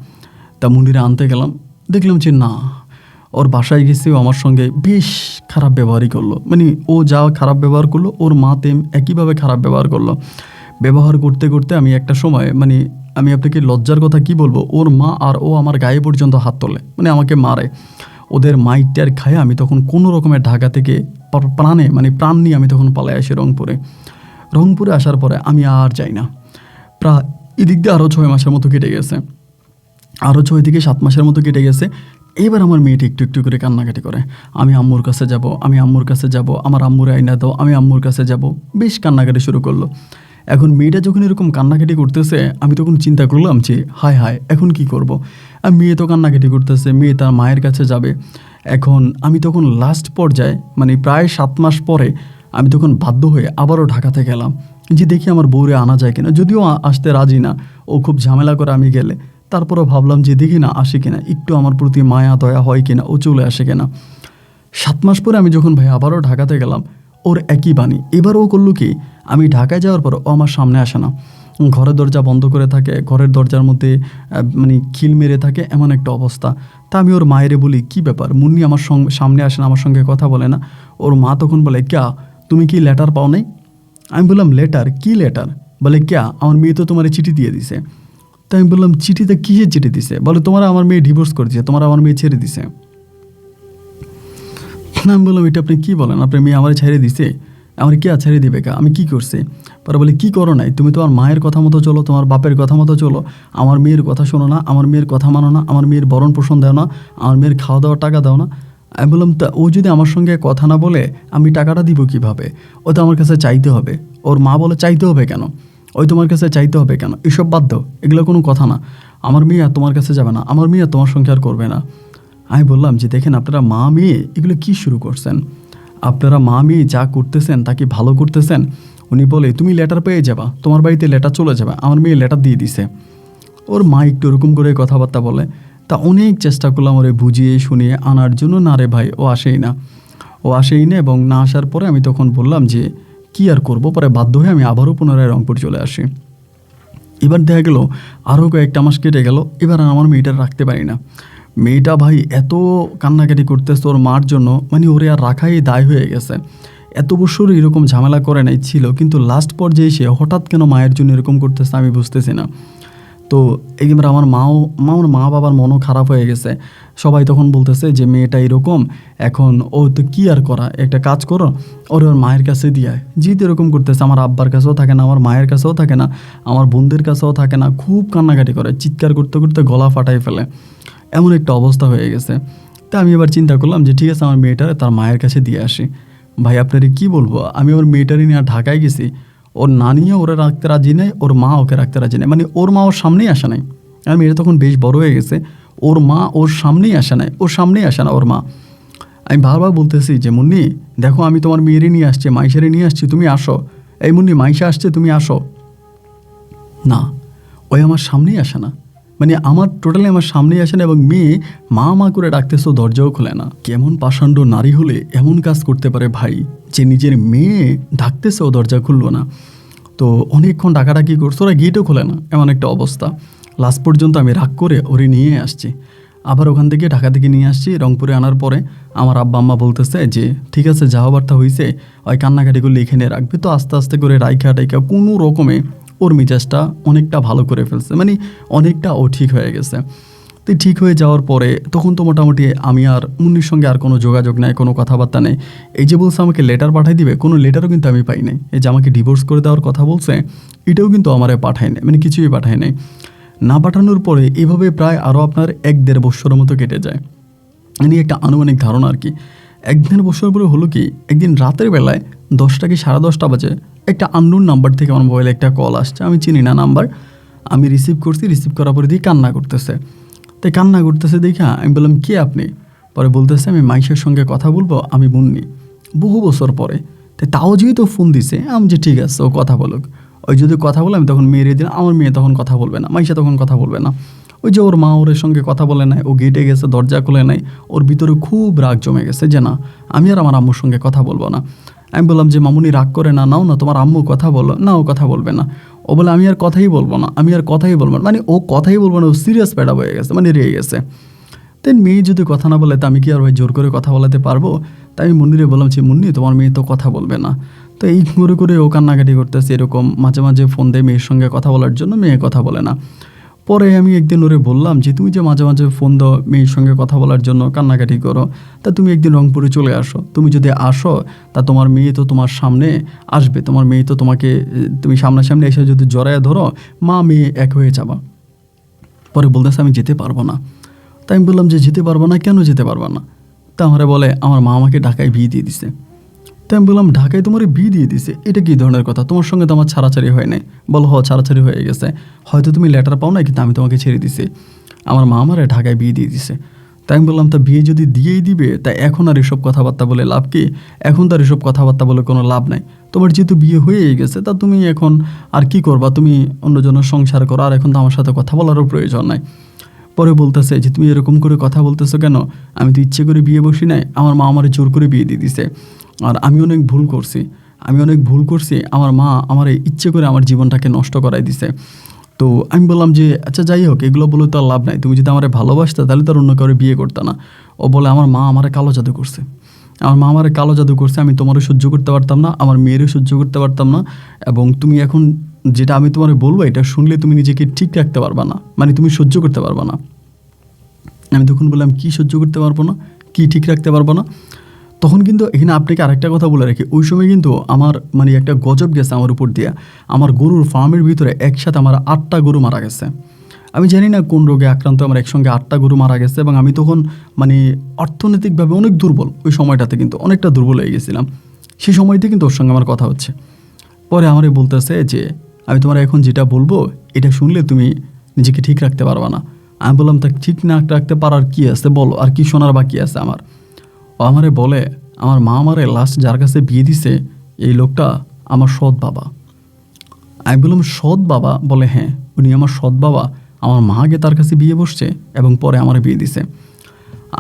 তা মুন্নিরে আনতে গেলাম, দেখলাম যে না, ওর বাসায় গেছেও আমার সঙ্গে বেশ খারাপ ব্যবহারই করলো। ও যা খারাপ ব্যবহার করলো, ওর মা তেম একইভাবে খারাপ ব্যবহার করলো। ব্যবহার করতে করতে আমি একটা সময় আমি আপনাকে লজ্জার কথা কি বলবো, ওর মা আর ও আমার গায়ে পর্যন্ত হাত তোলে, আমাকে মারে। ওদের মাইটার খায় আমি তখন কোনো রকমের ঢাকা থেকে প্রাণ নিয়ে আমি তখন পালাই আসি রংপুরে আসার পরে আমি আর যাই না। প্রায় এদিক দিয়ে আরও 6 মাসের মতো কেটে গেছে, আরও 6 থেকে 7 মাসের মতো কেটে গেছে। এবার আমার মেয়েটি একটু একটু করে কান্নাকাটি করে, আমি আম্মুর কাছে যাব, আমার আম্মুর আইনা দাও, আমি আম্মুর কাছে যাব, বেশ কান্নাকাটি শুরু করলো। এখন মেয়েটা যখন এরকম কান্নাকাটি করতেছে, আমি তখন চিন্তা করলাম যে হায় হায়, এখন কি করব। আর মেয়ে তো কান্নাকাটি করতেছে, মেয়ে তার মায়ের কাছে যাবে। এখন আমি তখন লাস্ট পর্যায়ে প্রায় 7 মাস পরে আমি তখন বাধ্য হয়ে আবারও ঢাকাতে গেলাম যে দেখি আমার বউরে আনা যায় কিনা। যদিও আসতে রাজি না, ও খুব ঝামেলা করে আমি গেলে, তারপরেও ভাবলাম যে দেখি না আসে কিনা, একটু আমার প্রতি মায়া দয়া হয় কিনা, ও চলে আসে কিনা। 7 মাস পরে আমি যখন ভাই আবারও ঢাকাতে গেলাম, ওর একই বাণী। এবার ও করলো কি, আমি ঢাকায় যাওয়ার পর ও আমার সামনে আসে না, ঘরের দরজা বন্ধ করে থাকে, ঘরের দরজার মধ্যে খিল মেরে থাকে, এমন একটা অবস্থা। তা আমি ওর মায়েরে বলি, কি ব্যাপার মুন্নি আমার সামনে আসে না, আমার সঙ্গে কথা বলে না। ওর মা তখন বলে, ক্যা তুমি কি লেটার পাও নাই? আমি বললাম, লেটার? কি লেটার? বলে, ক্যা আমার মেয়ে তো তোমার চিঠি দিয়ে দিছে। তাই আমি বললাম, চিঠিতে কিসের চিঠি দিছে? বলে, তোমার আমার মেয়ে ডিভোর্স করেছে, তোমার আমার মেয়ে ছেড়ে দিছে। আমি বললাম, এটা আপনি কী বলেন, আপনার মেয়ে আমার ছেড়ে দিছে? আমার কে ছেড়ে দিবে কা, আমি কি করছি? পরে বলে, কি করো নাই, তুমি তোমার মায়ের কথা মতো চলো, তোমার বাপের কথা মতো চলো, আমার মেয়ের কথা শোনো না, আমার মেয়ের কথা মানো না, আমার মেয়ের ভরণ পোষণ দাও না, আমার মেয়ের খাওয়া দাওয়ার টাকা দাও না। আমি বললাম, তা ও যদি আমার সঙ্গে কথা না বলে আমি টাকাটা দিব কিভাবে? ও তো আমার কাছে চাইতে হবে। ওর মা বলে চাইতে হবে কেন? ওই তোমার কাছে চাইতে হবে কেন? এসব বাদ দাও, এগুলো কোনো কথা না। আমার মেয়ে আর তোমার কাছে যাবে না, আমার মেয়ে আর তোমার সঙ্গে আর করবে না। আমি বললাম যে দেখেন, আপনারা মা মেয়ে এগুলো কী শুরু করছেন? আপনারা মা মেয়ে যা করতেছেন তা কি ভালো করতেছেন? উনি বলে, তুমি লেটার পেয়ে যাবা, তোমার বাড়িতে লেটার চলে যাবে। আমার মেয়ে লেটার দিয়ে দিছে। ওর মা একটু এরকম করে কথাবার্তা বলে। তা অনেক চেষ্টা করলাম ওরে বুঝিয়ে শুনিয়ে আনার জন্য। না রে ভাই, ও আসেই না। এবং না আসার পরে আমি তখন বললাম যে কী আর করবো, পরে বাধ্য হয়ে আমি আবারও পুনরায় রংপুর চলে আসি। এবার দেখা গেল আরও কয়েকটা মাস কেটে গেল। এবার আর আমার মেয়েটা রাখতে পারি না। মেয়েটা ভাই এত কান্নাকাটি করতেছে ওর মার জন্য, মানে ওরে আর রাখাই দায় হয়ে গেছে। এত বছর এরকম ঝামেলা করে নাই ছিল, কিন্তু লাস্ট পর্যায়ে এসে হঠাৎ কেন মায়ের জন্য এরকম করতেছে আমি বুঝতেছি না। তো এবার আমার মা বাবার মনও খারাপ হয়ে গেছে। সবাই তখন বলতেছে যে মেয়েটা এরকম, এখন ও তো কী আর করা, একটা কাজ করো, ওর মায়ের কাছে দিয়ে। জিদ এরকম করতেছে, আমার আব্বার কাছেও থাকে না, আমার মায়ের কাছেও থাকে না, আমার বোনদের কাছেও থাকে না। খুব কান্নাকাটি করে, চিৎকার করতে করতে গলা ফাটাই ফেলে, এমন একটা অবস্থা হয়ে গেছে। তা আমি এবার চিন্তা করলাম যে ঠিক আছে, আমার মেয়েটার তার মায়ের কাছে দিয়ে আসি। ভাই আপনারে কী বলবো, আমি ওর মেয়েটারই নিয়ে ঢাকায় গেছি। ওর নানিও ওরা রাখতে রাজি নেই, ওর মা ওকে রাখতে রাজি নেই। মানে ওর মা ওর সামনেই আসে নাই। আর মেয়েটা তখন বেশ বড় হয়ে গেছে, ওর মা ওর সামনেই আসে নাই, ওর সামনেই আসে না ওর মা। আমি বারবার বলতেছি যে মুন্নি দেখো, আমি তোমার মেয়েরে নিয়ে আসছি, মাইশারে নিয়ে আসছি, তুমি আসো। এই মুন্নি, মাইশা আসছে, তুমি আসো। না, ওই আমার সামনেই আসে না। মানে টোটালি আমার সামনেই আসে না, এবং মেয়ে মা মা করে ডাকতেছে, দরজাও খোলে না। কেমন পাষাণ্ড নারী হলে এমন কাজ করতে পারে ভাই, যে নিজের মেয়ে ডাকতেছে ও দরজা খুললো না। তো অনেকক্ষণ ডাকাডাকি করছে, ওরা গেটও খোলে না, এমন একটা অবস্থা। লাস্ট পর্যন্ত আমি রাগ করে ওরে নিয়ে আসছি। আবার ওখান থেকে ঢাকা থেকে নিয়ে আসছি। রংপুরে আনার পরে আমার আব্বা আম্মা বলতেছে যে ঠিক আছে, যা হবার তা হয়েছে, ওই কান্নাকাটি করলে এখানে রাখবে। তো আস্তে আস্তে করে রাইখা কোনো রকমে ওর মেজাজটা অনেকটা ভালো করে ফেলছে, মানে অনেকটা ও ঠিক হয়ে গেছে। তো ঠিক হয়ে যাওয়ার পরে তখন তো মোটামুটি আমি আর মুন্নির সঙ্গে আর কোনো যোগাযোগ নেই, কোনো কথাবার্তা নেই। এই যে বলছে আমাকে লেটার পাঠাই দিবে, কোনো লেটারও কিন্তু আমি পাই নাই। এই যে আমাকে ডিভোর্স করে দেওয়ার কথা বলছে, এটাও কিন্তু আমারে পাঠায় নাই, মানে কিছুই পাঠায় নাই। না পাঠানোর পরে এভাবে প্রায় আরও আপনার 1-1.5 বছরের মতো কেটে যায়। মানে একটা আনুমানিক ধারণা আর কি। 1-1.5 বছর পরে হলো কি, একদিন রাতের বেলায় 10টা কি 10:30 বাজে একটা আননোন নাম্বার থেকে আমার মোবাইলে একটা কল আসছে। আমি চিনি না নাম্বার। আমি রিসিভ করছি, রিসিভ করার পরে দিয়ে কান্না করতেছে। তাই কান্না করতেছে দেখা আমি বললাম, কে আপনি? পরে বলতেছে, আমি মাইশের সঙ্গে কথা বলবো, আমি মুন্নি। বহু বছর পরে তাও যেহেতু ফোন দিছে, আমি যে ঠিক আছে ও কথা বলুক। ওই যদি কথা বলে আমি তখন মেয়েরে দিলাম, আমার মেয়ে তখন কথা বলবে না, মাইশা তখন কথা বলবে না। ওই যে ওর মা ওর সঙ্গে কথা বলে নাই, ও গেটে গেছে, দরজা খুলে নাই, ওর ভিতরে খুব রাগ জমে গেছে যে না, আমি আর আমার আম্মুর সঙ্গে কথা বলবো না। আমি বললাম যে মামুনি রাগ করে না, নাও না তোমার আম্মু কথা বলো না। ও কথা বলবে না। ও বলে আমি আর কথাই বলবো না, আমি আর কথাই বলবো না। মানে ও কথাই বলবো না, ও সিরিয়াস প্যাডাপ হয়ে গেছে, মানে রেগে গেছে। তাই মেয়ে যদি কথা না বলে তা আমি কি আর ভাই জোর করে কথা বলাতে পারবো? তাই আমি মুন্নিরে বললাম যে মুন্নি, তোমার মেয়ে তো কথা বলবে না। তো এই করে করে ও কান্নাকাটি করতেছে, এরকম মাঝে মাঝে ফোন দেয় মেয়ের সঙ্গে কথা বলার জন্য, মেয়ে কথা বলে না। পরে আমি একদিন ওরে বললাম যে তুমি যে মাঝে মাঝে ফোন দাও মেয়ের সঙ্গে কথা বলার জন্য, কান্নাকাটি করো, তা তুমি একদিন রংপুরে চলে আসো। তুমি যদি আসো তা তোমার মেয়ে তো তোমার সামনে আসবে, তোমার মেয়ে তো তোমাকে, তুমি সামনাসামনি এসে যদি জড়ায় ধরো, মা মেয়ে এক হয়ে যাবা। পরে বলতেছে আমি যেতে পারবো না। তাই আমি বললাম যে যেতে পারবো না, কেন যেতে পারবো না? তা আমারে বলে আমার মা আমাকে ঢাকায় বিয়ে দিয়ে দিছে। তাই আমি বললাম ঢাকায় তোমার বিয়ে দিয়ে দিছে, এটা কী ধরনের কথা? তোমার সঙ্গে তো আমার ছাড়াছাড়ি হয় নাই। বলো ছাড়াছাড়ি হয়ে গেছে, হয়তো তুমি লেটার পাও না, কিন্তু আমি তোমাকে ছেড়ে দিছি। আমার মা আমারে ঢাকায় বিয়ে দিয়ে দিছে। তাই আমি বললাম তা বিয়ে যদি দিয়েই দিবে, তাই এখন আর এসব কথাবার্তা বলে লাভ কি? এখন তো আর এসব কথাবার্তা বলে কোনো লাভ নাই। তোমার যেহেতু বিয়ে হয়েই গেছে, তা তুমি এখন আর কি করবা? তুমি অন্যজনের সংসার করো, আর এখন তো আমার সাথে কথা বলারও প্রয়োজন নাই। পরে বলতেছে যে তুমি এরকম করে কথা বলতেছো কেন? আমি তো ইচ্ছে করে বিয়ে বসি নাই, আমার মা আমারে জোর করে বিয়ে দিয়ে দিছে। আর আমি অনেক ভুল করছি, আমার মা আমার ইচ্ছে করে আমার জীবনটাকে নষ্ট করাই দিছে। তো আমি বললাম যে আচ্ছা যাই হোক, এগুলো বলে তো আর লাভ নাই, তুমি যদি আমারে ভালোবাসতে তাহলে তো আর অন্য কাউরে বিয়ে করতে না। ও বলে আমার মা আমারে কালো জাদু করছে, আমি তোমারও সহ্য করতে পারতাম না, আমার মেয়েরও সহ্য করতে পারতাম না। এবং তুমি এখন যেটা আমি তোমারে বলবো, এটা শুনলে তুমি নিজেকে ঠিক রাখতে পারবা না, মানে তুমি সহ্য করতে পারবা না। আমি তখন বললাম কি সহ্য করতে পারবো না, কি ঠিক রাখতে পারবো না? তখন কিন্তু এখানে আপনাকে আরেকটা কথা বলে রাখি, ওই সময় কিন্তু আমার মানে একটা গজব গেছে আমার উপর দিয়ে। আমার গরুর ফার্মের ভিতরে একসাথে আমার 8টা গরু মারা গেছে। আমি জানি না কোন রোগে আক্রান্ত আমার একসঙ্গে 8টা গরু মারা গেছে, এবং আমি তখন মানে অর্থনৈতিকভাবে অনেক দুর্বল, ওই সময়টাতে কিন্তু অনেকটা দুর্বল হয়ে গেছিলাম। সেই সময়তে কিন্তু ওর সঙ্গে আমার কথা হচ্ছে। পরে আমারে বলতেছে যে আমি তোমার এখন যেটা বলবো এটা শুনলে তুমি নিজেকে ঠিক রাখতে পারবা না। আমি বললাম তা ঠিক না রাখতে পারার কী আছে বলো, আর কি শোনার বাকি আছে আমার। ও আমারে বলে আমার মা আমারে লাস্ট যার কাছে বিয়ে দিছে এই লোকটা আমার সৎ বাবা। আমি বললাম সৎ বাবা? বলে হ্যাঁ, উনি আমার সৎ বাবা। আমার মা আগে তার কাছে বিয়ে বসছে এবং পরে আমার বিয়ে দিছে।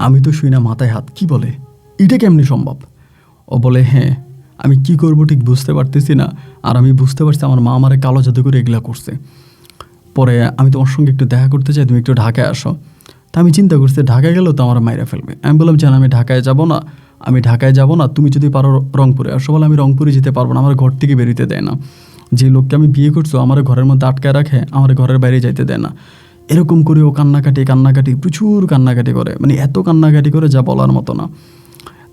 আমি তো শুই না মাথায় হাত, কি বলে এটা কেমনি সম্ভব? ও বলে হ্যাঁ, আমি কি করব ঠিক বুঝতে পারতেছি না, আর আমি বুঝতে পারছি আমার মা আমারে কালো জাদু করে এগুলা করছে। পরে আমি তোমার সঙ্গে একটু দেখা করতে চাই, তুমি একটু ঢাকায় আসো। তা আমি চিন্তা করছি ঢাকায় গেলেও তো আমার মাইরা ফেলবে। আমি বললাম জান আমি ঢাকায় যাব না, আমি ঢাকায় যাব না, তুমি যদি পারো রংপুরে আসো। বলে আমি রংপুরে যেতে পারবো না, আমার ঘর থেকে বেরোতে দেয় না। যে লোককে আমি বিয়ে করছো আমার ঘরের মধ্যে আটকায় রাখে, আমার ঘরের বাইরে যাইতে দেয় না। এরকম করে ও কান্নাকাটি প্রচুর কান্নাকাটি করে, মানে এত কান্নাকাটি করে যা বলার মতো না।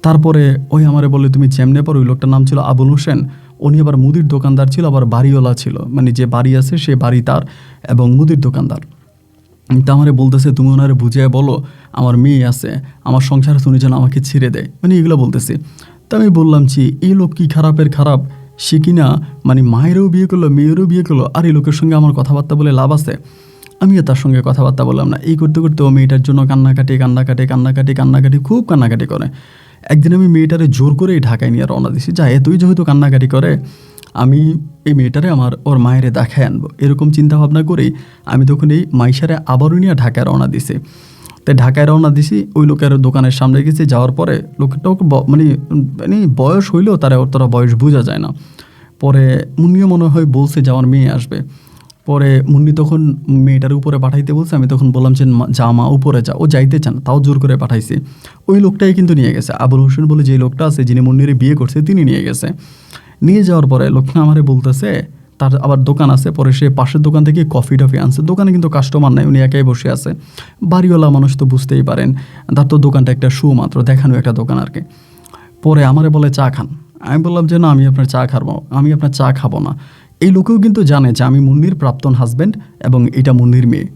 তারপরে ওই আমারে বলে তুমি যেমনে পর, ওই লোকটার নাম ছিল আবুল হোসেন। উনি আবার মুদির দোকানদার ছিল, আবার বাড়িওয়ালা ছিল, মানে যে বাড়ি আছে সে বাড়ি তার এবং মুদির দোকানদার। তা আমারে বলতেছে তুমি ওনারে বুঝিয়ে বলো আমার মেয়ে আছে, আমার সংসার শুনে যেন আমাকে ছেড়ে দেয়, মানে এগুলো বলতেছে। তা আমি বললাম যে এই লোক কি খারাপের খারাপ, সে কিনা মানে মায়েরও বিয়ে করলো মেয়েরও বিয়ে করলো, আর এই লোকের সঙ্গে আমার কথাবার্তা বলে লাভ আছে? আমিও তার সঙ্গে কথাবার্তা বললাম না। এই করতে করতে ও মেয়েটার জন্য কান্নাকাটি খুব কান্নাকাটি করে। একদিন আমি মেয়েটারে জোর করে ঢাকায় নিয়ে রওনা দিছি, যা এতই যেহেতু কান্নাকাটি করে আমি এই মেয়েটারে ওর মায়েরে দেখায় আনবো, এরকম চিন্তা ভাবনা করেই আমি তখন এই মাইশারে আবারও নিয়ে ঢাকায় রওনা দিছি। তাই ঢাকায় রওনা দিছি, ওই লোকের দোকানের সামনে গেছি। যাওয়ার পরে লোকটা মানে মানে বয়স হইলেও তোরা বয়স বোঝা যায় না। পরে মুন্নিও মনে হয় বলছে যে আমার মেয়ে আসবে। পরে মুন্নি তখন মেয়েটার উপরে পাঠাইতে বলছে, আমি তখন বললাম যে যা মা উপরে যা। ও যাইতে চান, তাও জোর করে পাঠাইছি। ওই লোকটাই কিন্তু নিয়ে গেছে, আবুল হোসেন বলে যে লোকটা আছে যিনি মুন্নির বিয়ে করছে তিনি নিয়ে গেছে। নিয়ে যাওয়ার পরে লোকটা আমারে বলতেছে তার আবার দোকান আছে, পরে সে পাশের দোকান থেকে কফি টফি আনছে। দোকানে কিন্তু কাস্টমার নাই, উনি একাই বসে আছে। বাড়িওয়ালা মানুষ তো বুঝতেই পারেন, তার তো দোকানটা একটা শু মাত্র, দেখানো একটা দোকান আর কি। পরে আমারে বলে চা খান। আমি বললাম যে না আমি আপনার চা খাবো না। এই লোকেও কিন্তু জানে যে আমি মুন্নির প্রাক্তন হাজব্যান্ড এবং এটা মুন্নির মেয়ে।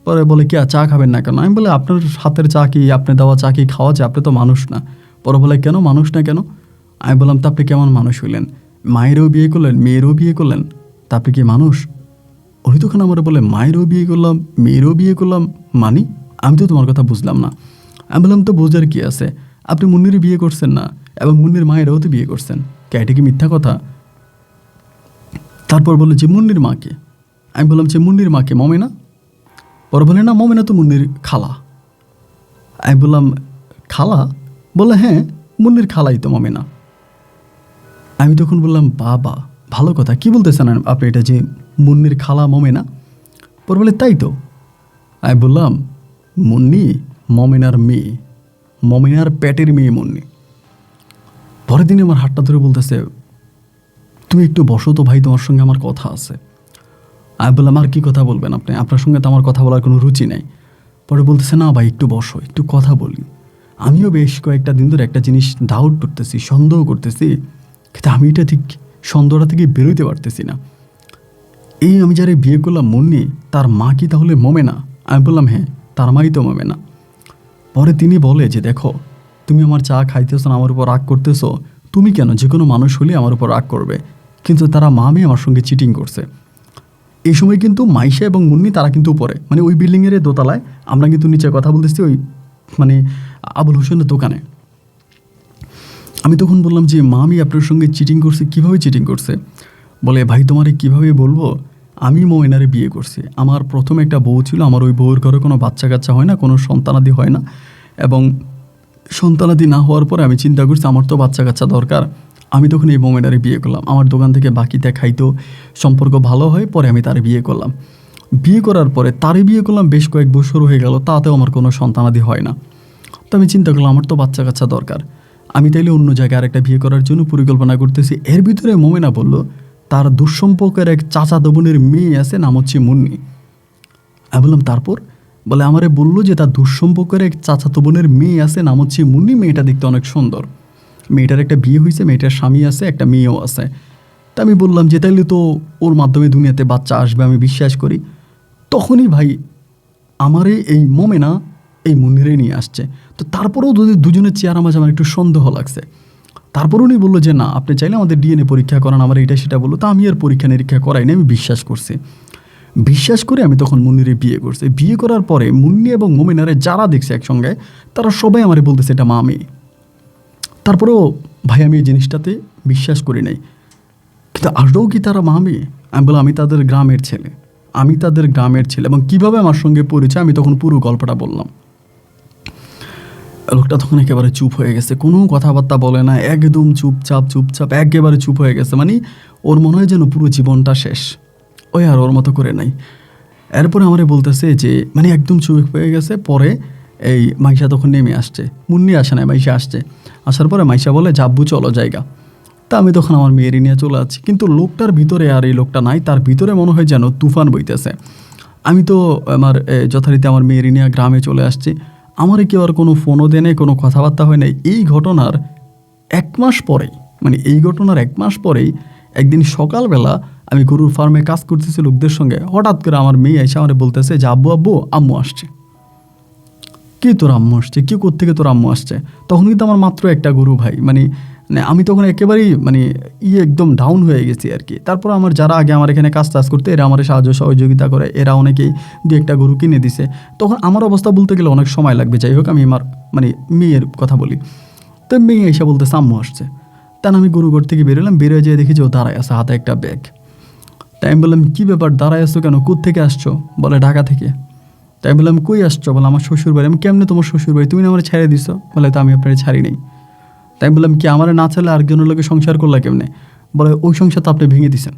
পরে বলে কি চা খাবেন না কেন? আমি বলে আপনার হাতের চা কি, আপনি দেওয়া চা কি খাওয়া যায়? আপনি তো মানুষ না। পরে বলে কেন মানুষ না কেন? আমি বললাম তা আপনি কেমন মানুষ হইলেন? মায়েরও বিয়ে করলেন, মেয়েরও বিয়ে করলেন, তা আপনি কি মানুষ? উনি তখন আমার বলে মায়েরও বিয়ে করলাম, মেয়েরও বিয়ে করলাম, মানি আমি তো তোমার কথা বুঝলাম না। আমি বললাম তো বোঝার কি আছে, আপনি মুন্নির বিয়ে করছেন না এবং মুন্নির মায়েরাও তো বিয়ে করছেন, কে এটা কি মিথ্যা কথা? তারপর বললো যে মুন্নির মাকে। আমি বললাম যে মুন্নির মাকে মমেনা? পরে বলে না মমেনা তো মুন্নির খালা। আমি বললাম খালা? বলে হ্যাঁ মুন্নির খালাই তো মমেনা। আমি তখন বললাম বাবা ভালো কথা, কি বলতেছেন আপনি এটা যে মুন্নির খালা মমেনা? পরে বলে তাই তো। আমি বললাম মুন্নি মমেনার মেয়ে, মমেনার পেটের মেয়ে মুন্নি। পরের দিনে আমার হাতটা ধরে বলতেছে তুমি একটু বসো তো ভাই, তোমার সঙ্গে আমার কথা আছে। আমি বললাম আর কি কথা বলবেন আপনি, আপনার সঙ্গে তো আমার কথা বলার কোনো রুচি নেই। পরে বলতেছে না ভাই একটু বসো, একটু কথা বলি। আমিও বেশ কয়েকটা দিন ধরে একটা জিনিস ডাউট করতেছি, সন্দেহ করতেছি, কিন্তু আমি এটা ঠিক সন্দেহটা থেকে বেরোতে পারতেছি না। এই আমি যারে বিয়ে করলাম মুন্নি, তার মা কি তাহলে মমেনা? আমি বললাম হ্যাঁ তার মাই তো মমেনা। পরে তিনি বলে যে দেখো তুমি আমার চা খাইতেছো না, আমার উপর রাগ করতেছো, তুমি কেন, যে কোনো মানুষ হলে আমার উপর রাগ করবে, কিন্তু তারা মা মেয়ে আমার সঙ্গে চিটিং করছে। এই সময় কিন্তু মাইশা এবং মুন্নি তারা কিন্তু উপরে, মানে ওই বিল্ডিংয়ের দোতলায়, আমরা কিন্তু নিচে কথা বলতেছি ওই মানে আবুল হোসেনের দোকানে। আমি তখন বললাম যে মা আমি আপনার সঙ্গে চিটিং করছি, কীভাবে চিটিং করছে? বলে ভাই তোমারে কীভাবে বলবো, আমি ময়নারে বিয়ে করছি, আমার প্রথম একটা বউ ছিল, আমার ওই বউয়ের ঘরে কোনো বাচ্চা কাচ্চা হয় না, কোনো সন্তানাদি হয় না, এবং সন্তানাদি না হওয়ার পরে আমি চিন্তা করছি আমার তো বাচ্চা কাচ্চা দরকার। আমি তখন এই মমেনারে বিয়ে করলাম, আমার দোকান থেকে বাকিতে খাইতো, সম্পর্ক ভালো হয়, পরে আমি তারে বিয়ে করলাম। বিয়ে করার পরে তারে বিয়ে করলাম, বেশ কয়েক বছর হয়ে গেল, তাতেও আমার কোনো সন্তানাদি হয় না। তো আমি চিন্তা করলাম আমার তো বাচ্চা কাচ্চা দরকার, আমি তাইলে অন্য জায়গায় আরেকটা বিয়ে করার জন্য পরিকল্পনা করতেছি। এর ভিতরে মোমেনা বলল তার দুঃসম্পর্কের এক চাচাতো বোনের মেয়ে আছে, নাম হচ্ছে মুন্নি। আমি বললাম তারপর? বলে আমারে বললো যে তার দুঃসম্পর্কের এক চাচাতো বোনের মেয়ে আছে, নাম হচ্ছে মুন্নি, মেয়েটা দেখতে অনেক সুন্দর, মেয়েটার একটা বিয়ে হয়েছে, মেয়েটার স্বামী আছে, একটা মেয়েও আছে। তা আমি বললাম যে তাইলে তো ওর মাধ্যমে দুনিয়াতে বাচ্চা আসবে, আমি বিশ্বাস করি। তখনই ভাই আমারে এই মোমেনা এই মুন্নিরে নিয়ে আসছে। তো তারপরেও যদি দুজনের চেহারা মাঝে আমার একটু সন্দেহ লাগছে। তারপর উনি বললো যে না, আপনি চাইলে আমাদের ডিএনএ পরীক্ষা করান, আমার এটা সেটা বললো। তো আমি আর পরীক্ষা নিরীক্ষা করাইনি, আমি বিশ্বাস করছি। বিশ্বাস করে আমি তখন মুন্নিরে বিয়ে করছি। বিয়ে করার পরে মুন্নি এবং মোমেনারে যারা দেখছে একসঙ্গে, তারা সবাই আমারে বলতেছে এটা মা মেয়ে। তারপরেও ভাই আমি এই জিনিসটাতে বিশ্বাস করি নাই। কিন্তু আসলেও কি তারা মা মেয়ে? আমি বললাম আমি তাদের গ্রামের ছেলে, আমি তাদের গ্রামের ছেলে। এবং কীভাবে আমার সঙ্গে পরিচয় আমি তখন পুরো গল্পটা বললাম। লোকটা তখন একেবারে চুপ হয়ে গেছে, কোনো কথাবার্তা বলে না, একদম চুপচাপ একেবারে চুপ হয়ে গেছে। মানে ওর মনে হয় যেন পুরো জীবনটা শেষ, ওই আর ওর মতো করে নাই। এরপরে আমারে বলতেছে যে মানে একদম চুপ হয়ে গেছে। পরে এই মাইশা তখন নেমে আসছে, মুন্নি আসে না, মাইশা আসছে। আসার পরে মাইশা বলে যাব্বু চলো জায়গা। তা আমি তখন আমার মেয়েরই নিয়ে চলে যাচ্ছি। কিন্তু লোকটার ভিতরে আর এই লোকটা নাই, তার ভিতরে মনে হয় যেন তুফান বইতেছে। আমি তো আমার যথারীতি আমার মেয়েরই নিয়ে গ্রামে চলে আসছি। আমার কেউ আর কোনো ফোনও দেয় নাই, কোনো কথাবার্তা হয় নাই। এই ঘটনার 1 মাস পরেই, মানে এই ঘটনার 1 মাস পরেই একদিন সকালবেলা আমি গরুর ফার্মে কাজ করতেছি লোকদের সঙ্গে, হঠাৎ করে আমার মেয়ে এসে আমার বলতেছে যে আব্বু আম্মু আসছে। কি তোর আম্মু আসছে? কি কোত্থেকে তোর আম্মু আসছে? তখন কিন্তু আমার মাত্র একটা গরু ভাই, মানে আমি তখন একেবারেই মানে একদম ডাউন হয়ে গেছি আর কি। তারপর আমার যারা আগে আমার এখানে কাজ করতে, এরা আমার সাহায্য সহযোগিতা করে, এরা অনেকেই 2-1টা গরু কিনে দিছে। তখন আমার অবস্থা বলতে গেলে অনেক সময় লাগবে। যাই হোক, আমি আমার মানে মেয়ের কথা বলি। তো মেয়ে এসে বলতেছে আম্মু আসছে। তা আমি গরুঘর থেকে বেরোলাম, বেরোয় যেয়ে দেখি যে ও দাঁড়ায় আছে, হাতে একটা ব্যাগ। তাই আমি বললাম কী ব্যাপার, দাঁড়ায় আসছো কেন, কোত্থেকে আসছো? বলে ঢাকা থেকে। তাই বললাম কই আসছো? বলে আমার শ্বশুর বাড়ি। আমি কেমনে তোমার শ্বশুর বাড়ি? তুমি না আমার ছেড়ে দিছো? বলে তো আমি আপনার ছাড়ি নেই। তাই বললাম কি আমার না ছেলে আরেকজনের লোকে সংসার করলা কেমনে? বলে ওই সংসার তো আপনি ভেঙে দিছেন।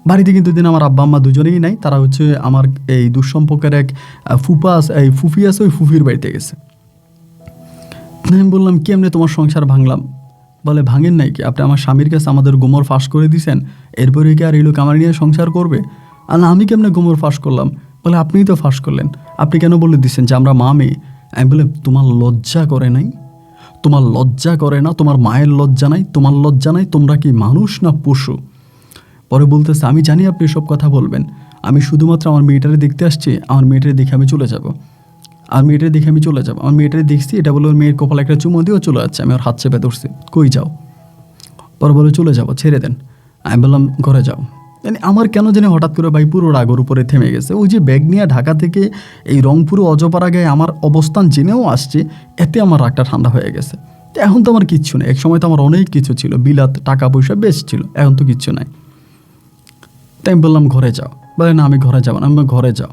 বাড়িতে কিন্তু দিন আমার আব্বা আম্মা দুজনেই নাই, তারা হচ্ছে আমার এই দুঃসম্পর্কের এক ফুফি আছে, ওই ফুফির বাড়িতে গেছে। আমি বললাম কেমনে তোমার সংসার ভাঙলাম? বলে ভাঙেন নাই কি, আপনি আমার স্বামীর কাছে আমাদের গোমর ফাঁস করে দিয়েছেন, এরপরে কি আর এই লোক আমার নিয়ে সংসার করবে? আর না, আমি কেমনে গোমর ফাঁস করলাম? বলে আপনিই তো ফাঁস করলেন। আপনি কেন বলে দিচ্ছেন যে আমরা মা মেয়ে? আমি বলে তোমার লজ্জা করে নাই? তোমার লজ্জা করে না? তোমার মায়ের লজ্জা নাই? তোমার লজ্জা নাই? তোমরা কি মানুষ না পশু? পরে বলতেছে আমি জানি আপনি সব কথা বলবেন, আমি শুধুমাত্র আমার মেয়েটারে দেখতে আসছি, আমার মেয়েটারে দেখে আমি চলে যাব। আমার মেয়েটারে দেখছি, এটা বলে ওর মেয়ের কপালে একটা চুমো দিয়েও চলে যাচ্ছে। আমি ওর হাত চেপে ধরছি, কই যাও? পরে বলে চলে যাবো, ছেড়ে দেন। আমি বললাম ঘরে যাও। মানে আমার কেন জানি হঠাৎ করে ভাই পুরো রাগ ওর উপরে থেমে গেছে। ওই যে ব্যাগ নিয়ে ঢাকা থেকে এই রংপুরে অজপাড়া গায়ে আমার অবস্থান জেনেও আসছে, এতে আমার রাগটা ঠান্ডা হয়ে গেছে। তো এখন তো আমার কিচ্ছু নেই, এক সময় তো আমার অনেক কিছু ছিল, বিলাত টাকা পয়সা বেশ ছিল, এখন তো কিচ্ছু নাই। তাই আমি বললাম ঘরে যাও। বলে না আমি ঘরে যাবো না। আমি ঘরে যাও।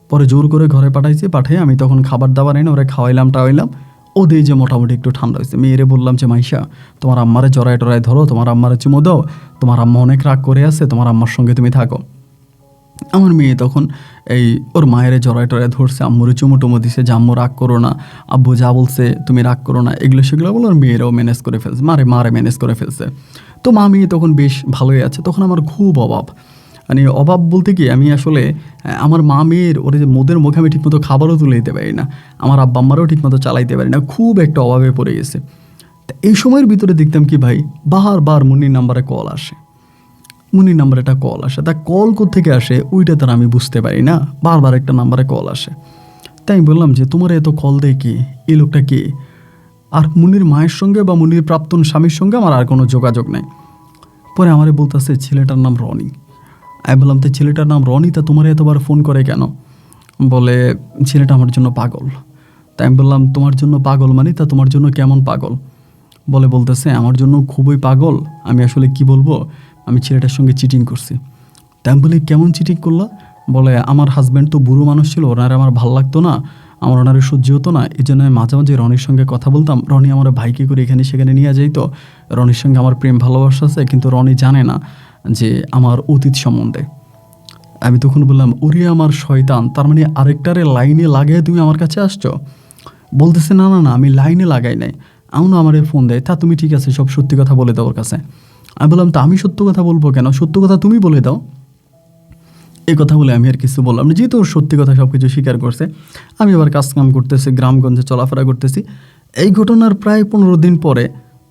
পরে জোর করে ঘরে পাঠাই আমি তখন খাবার দাবার এনে ওরা খাওয়াইলাম টাওয়াইলাম। ওদের যে মোটামুটি একটু ঠান্ডা হয়েছে। মেয়েরে বললাম যে মাইশা তোমার আম্মারে জড়ায় টড়ায় ধরো, তোমার আম্মারে চুমো দাও, তোমার আম্মা অনেক রাগ করে আছে, তোমার আম্মার সঙ্গে তুমি থাকো। আমার মেয়ে তখন এই ওর মায়ের জড়ায় টড়ায় ধরছে, আম্মুরে চুমো টুমো দিছে যে আম্মু রাগ করো না, আব্বু যা বলছে তুমি রাগ করো না, এগুলো সেগুলো বলে ওর মেয়েরাও ম্যানেজ করে ফেলছে, মারে ম্যানেজ করে ফেলছে। তো মা মেয়ে তখন বেশ ভালোই আছে। তখন আমার খুব অভাব, মানে অভাব বলতে কি আমি আসলে আমার মা মেয়ের ওর যে মোদের মুখে আমি ঠিকমতো খাবারও তুলে দিতে পারি না, আমার আব্বা আম্মারও ঠিকমতো চালাইতে পারি না, খুব একটা অভাবে পড়ে গেছে। তা এই সময়ের ভিতরে দেখতাম কি ভাই, বারবার মুন্নির নাম্বারে কল আসে, মুন্নির নাম্বারে একটা কল আসে। তা কল কোত্থেকে আসে ওইটা তার আমি বুঝতে পারি না, বারবার একটা নাম্বারে কল আসে। তাই আমি বললাম যে তোমার এত কল দেয় কে, এই লোকটা কে? আর মুন্নির মায়ের সঙ্গে বা মুন্নির প্রাক্তন স্বামীর সঙ্গে আমার আর কোনো যোগাযোগ নেই। পরে আমারে বলতেছে ছেলেটার নাম রনি। আমি বললাম তো ছেলেটার নাম রনি, তা তোমার এতবার ফোন করে কেন? বলে ছেলেটা আমার জন্য পাগল। তাই আমি বললাম তোমার জন্য পাগল মানে তা তোমার জন্য কেমন পাগল? বলতেছে আমার জন্য খুবই পাগল। আমি আসলে কি বলবো, আমি ছেলেটার সঙ্গে চিটিং করছি। তাই আমি বলি কেমন চিটিং করলা? বলে আমার হাজব্যান্ড তো বুড়ো মানুষ ছিল, ওনারে আমার ভাল লাগতো না, আমার ওনারে সহ্য হতো না, এই জন্য আমি মাঝে মাঝে রনির সঙ্গে কথা বলতাম, রনি আমার ভাইকে করে এখানে সেখানে নিয়ে যাইতো, রনির সঙ্গে আমার প্রেম ভালোবাসা আছে, কিন্তু রনি জানে না যে আমার অতীত সম্বন্ধে। আমি তখন বললাম ওরে আমার শয়তান, তার মানে আরেকটারে লাইনে লাগাই তুমি আমার কাছে আসছো? বলতেছে না না না আমি লাইনে লাগাই নাই, এমনও আমার ফোন দেয়, তা তুমি ঠিক আছে সব সত্যি কথা বলে দাও ওর কাছে। আমি বললাম তা আমি সত্য কথা বলবো কেন, সত্য কথা তুমি বলে দাও। এই কথা বলে আমি আর কিছু বললাম না, যেহেতু ওর সত্যি কথা সব কিছু স্বীকার করছে। আমি আবার কাজকাম করতেছি, গ্রামগঞ্জে চলাফেরা করতেছি। এই ঘটনার প্রায় 15 দিন পরে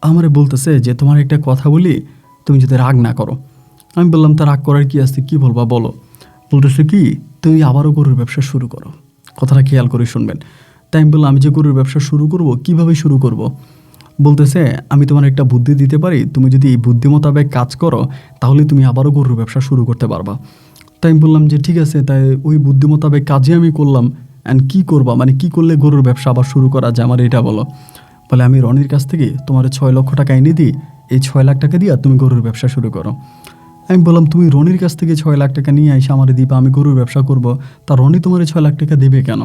আমারে বলতেছে যে তোমার একটা কথা বলি, তুমি যদি রাগ না করো। আমি বললাম তা রাগ করার কি আছে, কি বলবা বলো। বলতেছে কি তুমি আবারও গরুর ব্যবসা শুরু করো। কথাটা খেয়াল করে শুনবেন। তাই আমি বললাম, আমি যে গরুর ব্যবসা শুরু করব, কিভাবে শুরু করব? বলতেছে, আমি তোমার একটা বুদ্ধি দিতে পারি, তুমি যদি এই বুদ্ধি মোতাবেক কাজ করো তাহলে তুমি আবারও গরুর ব্যবসা শুরু করতে পারবা। তাই আমি বললাম যে ঠিক আছে, তাই ওই বুদ্ধি মোতাবেক কাজে আমি করলাম। অ্যান্ড কী করবা, মানে কী করলে গরুর ব্যবসা আবার শুরু করা যায়, আমার এটা বলো। বলে, আমি রনির কাছ থেকে তোমার 6 লক্ষ টাকা এনে দিই, এই 6 লাখ টাকা দিয়ে তুমি গরুর ব্যবসা শুরু করো। আমি বললাম, তুমি রনির কাছ থেকে 6 লাখ টাকা নিয়ে এসে আমার দিবা, আমি গরুর ব্যবসা করব, তা রনি তোমার 6 লাখ টাকা দেবে কেন?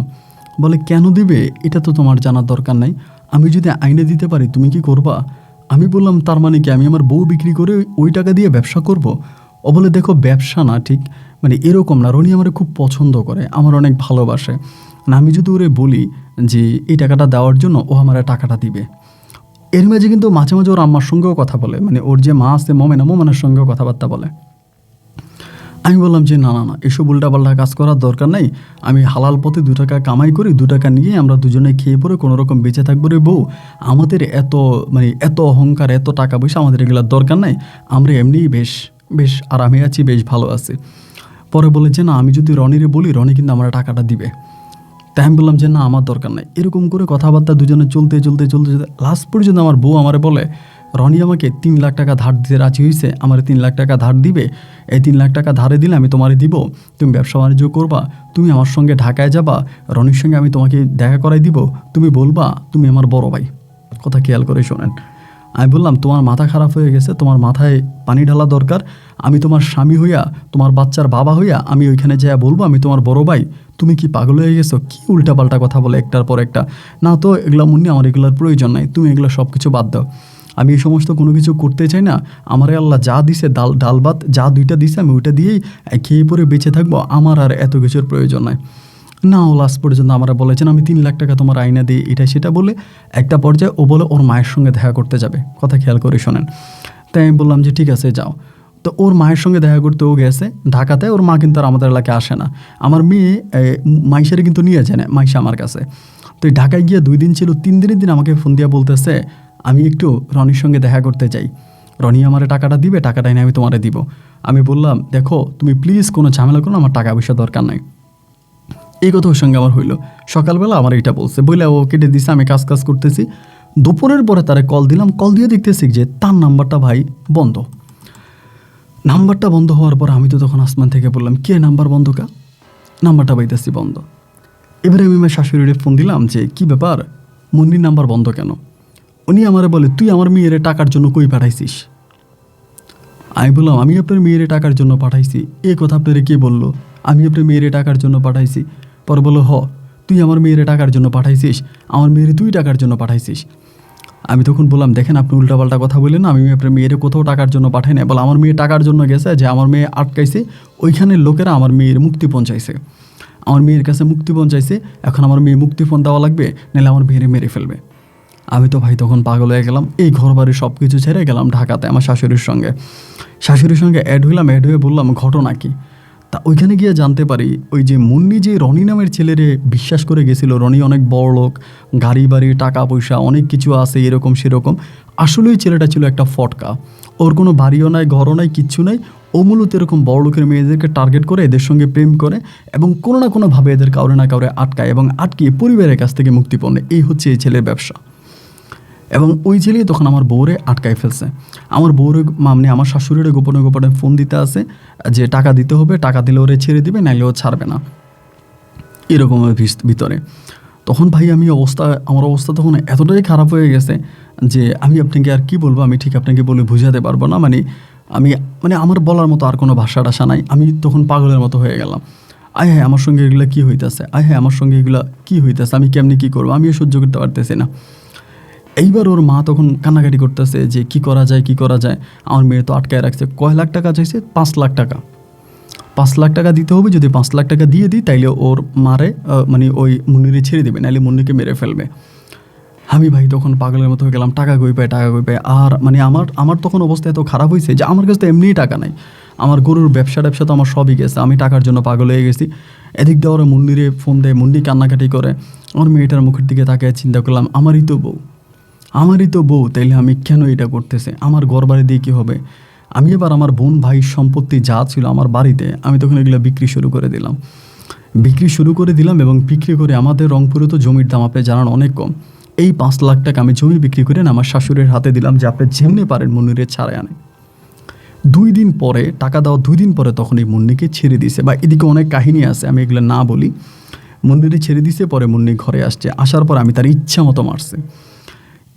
বলে, কেন দিবে এটা তো তোমার জানার দরকার নাই, আমি যদি আইনে দিতে পারি তুমি কি করবা? আমি বললাম, তার মানে কি আমি আমার বউ বিক্রি করে ওই টাকা দিয়ে ব্যবসা করব? ও বলে, দেখো ব্যবসা না, ঠিক মানে এরকম না, রনি আমার খুব পছন্দ করে, আমার অনেক ভালোবাসে না, আমি যদি ওরে বলি যে এই টাকাটা দেওয়ার জন্য, ও আমার টাকাটা দিবে। এর মাঝে কিন্তু মাঝে মাঝে ওর আম্মার সঙ্গেও কথা বলে, মানে ওর যে মা আছে মোমেনার সঙ্গেও কথাবার্তা বলে। আমি বললাম যে না না না, এসব উল্টাপাল্টা কাজ করার দরকার নেই, আমি হালাল পথে 2 টাকা কামাই করি, 2 টাকা নিয়ে আমরা দুজনে খেয়ে পরে কোনো রকম বেঁচে থাকবো রে বউ, আমাদের এত মানে এত অহংকার, এত টাকা পয়সা আমাদের এগুলোর দরকার নাই, আমরা এমনিই বেশ বেশ আরামে আছি, বেশ ভালো আছি। পরে বলে যে না, আমি যদি রনিরে বলি, রনি কিন্তু আমার টাকাটা দিবে। তাই আমি বললাম যে না, আমার দরকার নাই। এরকম করে কথাবার্তা দুজনে চলতে চলতে চলতে চলতে লাস্ট পর্যন্ত আমার বউ আমারে বলে, রনি আমাকে 3 লাখ টাকা ধার দিতে রাজি হয়েছে, আমার 3 লাখ টাকা ধার দিবে, এই 3 লাখ টাকা ধারে দিলে আমি তোমারে দিব, তুমি ব্যবসা বাণিজ্য করবা, তুমি আমার সঙ্গে ঢাকায় যাবা, রনির সঙ্গে আমি তোমাকে দেখা করাই দিব, তুমি বলবা তুমি আমার বড় ভাই। কথা খেয়াল করে শোনেন। আমি বললাম, তোমার মাথা খারাপ হয়ে গেছে, তোমার মাথায় পানি ঢালা দরকার, আমি তোমার স্বামী হইয়া, তোমার বাচ্চার বাবা হইয়া আমি ওইখানে যাইয়া বলবো আমি তোমার বড় ভাই? তুমি কি পাগল হয়ে গেছো? কি উল্টাপাল্টা কথা বলে একটার পর একটা। না তো এগুলো মুন্নি, আমার এগুলোর প্রয়োজন নাই, তুমি এগুলো সব কিছু বাদ দাও, আমি এই সমস্ত কোনো কিছু করতে চাই না, আমারে আল্লাহ যা দিছে ডাল ভাত যা 2টা দিছে আমি ওইটা দিয়েই খেয়ে পরে বেঁচে থাকবো, আমার আর এত কিছুর প্রয়োজন নাই। না, ও লাস্ট পর্যন্ত আমরা বলেছেন আমি 3 লাখ টাকা তোমার আইনা দিই, এটা সেটা বলে একটা পর্যায়ে ও বলে ওর মায়ের সঙ্গে দেখা করতে যাবে। কথা খেয়াল করে শোনেন। তাই আমি বললাম যে ঠিক আছে যাও। তো ওর মায়ের সঙ্গে দেখা করতে ও গেছে ঢাকাতে, ওর মা কিন্তু আর আমাদের এলাকায় আসে না। আমার মেয়ে মাইশারে কিন্তু নিয়ে যায় না, মাইশা আমার কাছে। তো এই ঢাকায় গিয়ে 2 দিন ছিল, 3 দিনের দিন আমাকে ফোন দিয়ে বলতেছে আমি একটু রনির সঙ্গে দেখা করতে চাই, রনি আমার টাকাটা দিবে, টাকাটা এনে আমি তোমারে দিব। আমি বললাম, দেখো তুমি প্লিজ কোনো ঝামেলা করো, আমার টাকা পয়সা দরকার নাই। এই কথা ওর সঙ্গে আমার হইলো। সকালবেলা আমার এটা বলছে, বলে ও কেটে দিছে, আমি কাজ করতেছি। দুপুরের পরে তারে কল দিলাম, কল দিয়ে দেখতেছি যে তার নাম্বারটা ভাই বন্ধ। নাম্বারটা বন্ধ হওয়ার পর আমি তো তখন আসমান থেকে বললাম, কে নাম্বার বন্ধ কা? নাম্বারটা পাইতেছি বন্ধ। এবারে আমি আমার শাশুড়িরে ফোন দিলাম যে কি ব্যাপার, মুন্নির নাম্বার বন্ধ কেন? উনি আমারে বলে, তুই আমার মেয়ের টাকার জন্য কই পাঠাইছিস? আমি বললাম, আমি আপনার মেয়ের টাকার জন্য পাঠাইছি। এই কথা আপনারে কে বললো? আমি আপনার মেয়ের টাকার জন্য পাঠাইছি। পরে বললো, তুই আমার মেয়ের টাকার জন্য পাঠাইছিস, আমার মেয়ের তুই টাকার জন্য পাঠাইছিস। আমি তখন বললাম, দেখেন আপনি উল্টাপাল্টা কথা বললেন না, আমি আপনার মেয়ের কোথাও টাকার জন্য পাঠাই না। বলে, আমার মেয়ে টাকার জন্য গেছে, যে আমার মেয়ে আটকাইছে, ওইখানের লোকেরা আমার মেয়ের মুক্তি পৌঁছাইছে, আমার মেয়ের কাছে মুক্তি পৌঁছাইছে, এখন আমার মেয়ে মুক্তিপণ দেওয়া লাগবে, নাহলে আমার মেয়েরে মেরে ফেলবে। আমি তো ভাই তখন পাগল হয়ে গেলাম, এই ঘর বাড়ি সব কিছু ছেড়ে গেলাম ঢাকাতে আমার শাশুড়ির সঙ্গে অ্যাড হয়ে বললাম ঘটনা কি। তা ওইখানে গিয়ে জানতে পারি, ওই যে মুন্নি যে রনি নামের ছেলেরে বিশ্বাস করে গেছিল, রনি অনেক বড় লোক, গাড়ি বাড়ি টাকা পয়সা অনেক কিছু আছে, এরকম সেরকম। আসলে ওই ছেলেটা ছিল একটা ফটকা, ওর কোনো বাড়িও নাই, ঘরও নাই, কিচ্ছু নাই। ও মূলত এরকম বড় লোকের মেয়েদেরকে টার্গেট করে এদের সঙ্গে প্রেম করে এবং কোনো না কোনোভাবে এদের কাউরে না কাউরে আটকায় এবং আটকিয়ে পরিবারের কাছ থেকে মুক্তিপণ নেয়। এই হচ্ছে এই ছেলের ব্যবসা। এবং ওই ছেলেই তখন আমার বউরে আটকায় ফেলছে। আমার বউরে মানে আমার শাশুড়িরে গোপনে গোপনে ফোন দিতে আসে যে টাকা দিতে হবে, টাকা দিলে ওরে ছেড়ে দিবে, নাইলে ও ছাড়বে না, এরকমের ভিতরে। তখন ভাই আমার অবস্থা তখন এতটাই খারাপ হয়ে গেছে যে আমি আপনাকে আর কি বলবো, আমি ঠিক আপনাকে বলে বুঝাতে পারবো না। মানে আমার বলার মতো আর কোনো ভাষা টাষা নাই। আমি তখন পাগলের মতো হয়ে গেলাম। আয় হ্যাঁ, আমার সঙ্গে এগুলো কী হইতেছে, আমার সঙ্গে এগুলো কী হইতেছে, আমি কেমনি কী করবো, আমিও সহ্য করতে পারতেছি না। এইবার ওর মা তখন কান্নাকাটি করতেছে যে কি করা যায়। আমার মেয়ে তো আটকায় রাখছে। কয় লাখ টাকা চাইছে? 5 লাখ টাকা। 5 লাখ টাকা দিতে হবে। যদি 5 লাখ টাকা দিয়ে দিই তাইলে ওর মারে মানে ওই মুন্নিরে ছেড়ে দেবে, নাহলে মুন্নিকে মেরে ফেলবে। আমি ভাই তখন পাগলের মতো হয়ে গেলাম, টাকা কই পাই। আর মানে আমার তখন অবস্থা এত খারাপ হয়েছে যে আমার কাছে তো এমনিই টাকা নাই, আমার গরুর ব্যবসা তো আমার সবই গেছে, আমি টাকার জন্য পাগল হয়ে গেছি। এদিক দিয়ে ওরা মুন্নিরে ফোন দেয়, মুন্নি কান্নাকাটি করে। আমার মেয়েটার মুখের দিকে তাকিয়ে চিন্তা করলাম, আমারই তো বউ, তাইলে আমি কেন এটা করতেছে, আমার ঘর বাড়ি দিয়ে কী হবে। আমি এবার আমার বোন ভাই সম্পত্তি যা ছিল আমার বাড়িতে, আমি তখন এগুলো বিক্রি শুরু করে দিলাম। বিক্রি শুরু করে দিলাম এবং বিক্রি করে আমাদের রংপুরে তো জমির দাম আপনি জানান অনেক কম। এই 5 লাখ টাকা আমি জমি বিক্রি করে না আমার শাশুড়ির হাতে দিলাম যে আপনি যেমনি পারেন মুন্নিরের ছাড়াই আনে। 2 দিন পরে টাকা দেওয়া 2 দিন পরে তখন এই মুন্নিকে ছেড়ে দিছে, বা এদিকে অনেক কাহিনী আছে আমি এগুলো না বলি। মুন্নিরে ছেড়ে দিছে, পরে মুন্নি ঘরে আসছে, আসার পর আমি তার ইচ্ছা মতো মারছি,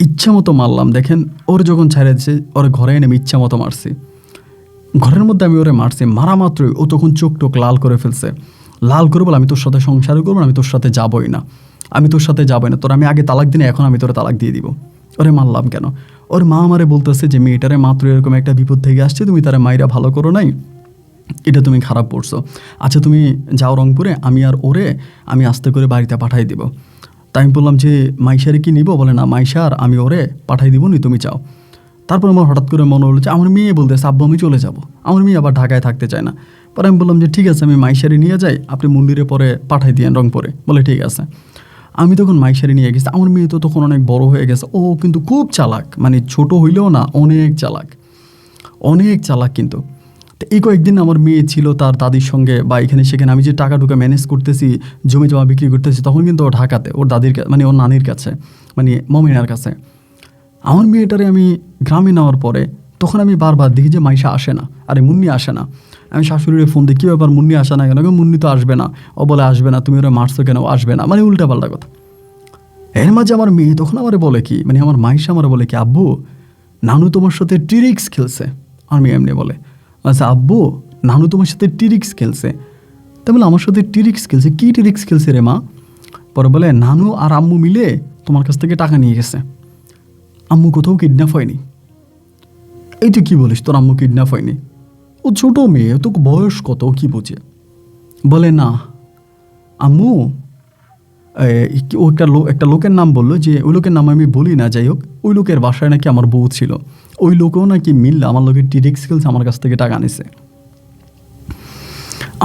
ইচ্ছা মতো মারলাম। দেখেন ওর যখন ছেড়ে দিচ্ছে ওর ঘরে এনে আমি ইচ্ছা মতো মারছি, ঘরের মধ্যে আমি ওরে মারছি। মারা মাত্রই ও তখন চোখ টোক লাল করে ফেলছে। লাল করে বলে আমি তোর সাথে সংসারও করবো না, আমি তোর সাথে যাবোই না, আমি তোর সাথে যাবোই না, তোর আমি আগে তালাক দিনে এখন আমি তোরে তালাক দিয়ে দিব। ওরে মারলাম কেন? ওর মা আমারে বলতেছে যে মেয়েটারে মাত্র এরকম একটা বিপদ থেকে আসছে, তুমি তারা মাইরা ভালো করো নাই, এটা তুমি খারাপ পড়ছো। আচ্ছা তুমি যাও রংপুরে, আমি আর ওরে আমি আস্তে করে বাড়িতে পাঠাই দিব। তাই আমি বললাম যে মাইশারে কি নিব? বলে না মাইশা আর আমি ওরে পাঠাই দিব নি, তুমি চাও। তারপর আমার হঠাৎ করে মনে হলো যে আমার মেয়ে বলতেছে আব্বু আমি চলে যাব, আমার মেয়ে আবার ঢাকায় থাকতে চায় না। পরে আমি বললাম যে ঠিক আছে আমি মাইশারি নিয়ে যাই, আপনি মন্দিরে পরে পাঠাই দিয়েন রংপুরে। বলে ঠিক আছে। আমি তখন মাইশারি নিয়ে গেছি। আমার মেয়ে তো তখন অনেক বড় হয়ে গেছে, ও কিন্তু খুব চালাক, মানে ছোট হইলেও না অনেক চালাক, অনেক চালাক। কিন্তু তো এই কয়েকদিন আমার মেয়ে ছিল তার দাদির সঙ্গে বা এখানে সেখানে, আমি যে টাকা টুকা ম্যানেজ করতেছি, জমি জমা বিক্রি করতেছি, তখন কিন্তু ও ঢাকাতে ওর দাদির মানে ওর নানির কাছে, মানে মমিনার কাছে। আমার মেয়েটারে আমি গ্রামে নেওয়ার পরে তখন আমি বারবার দেখি যে মাইশা আসে না, আরে মুন্নি আসে না। আমি শাশুড়ির ফোন দিই, কী ব্যাপার মুন্নি আসে না কেন? মুন্নি তো আসবে না, ও বলে আসবে না, তুমি ওরা মারছো কেন? আসবে না, মানে উল্টাপাল্টা কথা। এর মাঝে আমার মেয়ে তখন আমারে বলে কি, মানে আমার মাইশা আমারে বলে কি, আব্বু নানু তোমার সাথে টিরিক্স খেলছে। আমার মেয়ে এমনি বলে, আচ্ছা আব্বু নানু তোমার সাথে টিরিক্স খেলছে। তাই বলে আমার সাথে টিরিক্স খেলছে? কী টিরিক্স খেলছে রে মা? পরে বলে নানু আর আম্মু মিলে তোমার কাছ থেকে টাকা নিয়ে গেছে, আম্মু কোথাও কিডন্যাপ হয়নি। এই তুই কী বলিস, তোর আম্মু কিডন্যাপ হয়নি? ও ছোটো মেয়ে, তো বয়স কত, কি বুঝে? বলে না আম্মু, ও একটা লোকের নাম বললো, যে ওই লোকের নাম আমি বলি না, যাই হোক, ওই লোকের বাসায় নাকি আমার বউ ছিল, ওই লোকেও নাকি মিললে আমার লোকের টিরিক্স খেলছে, আমার কাছ থেকে টাকা নিছে।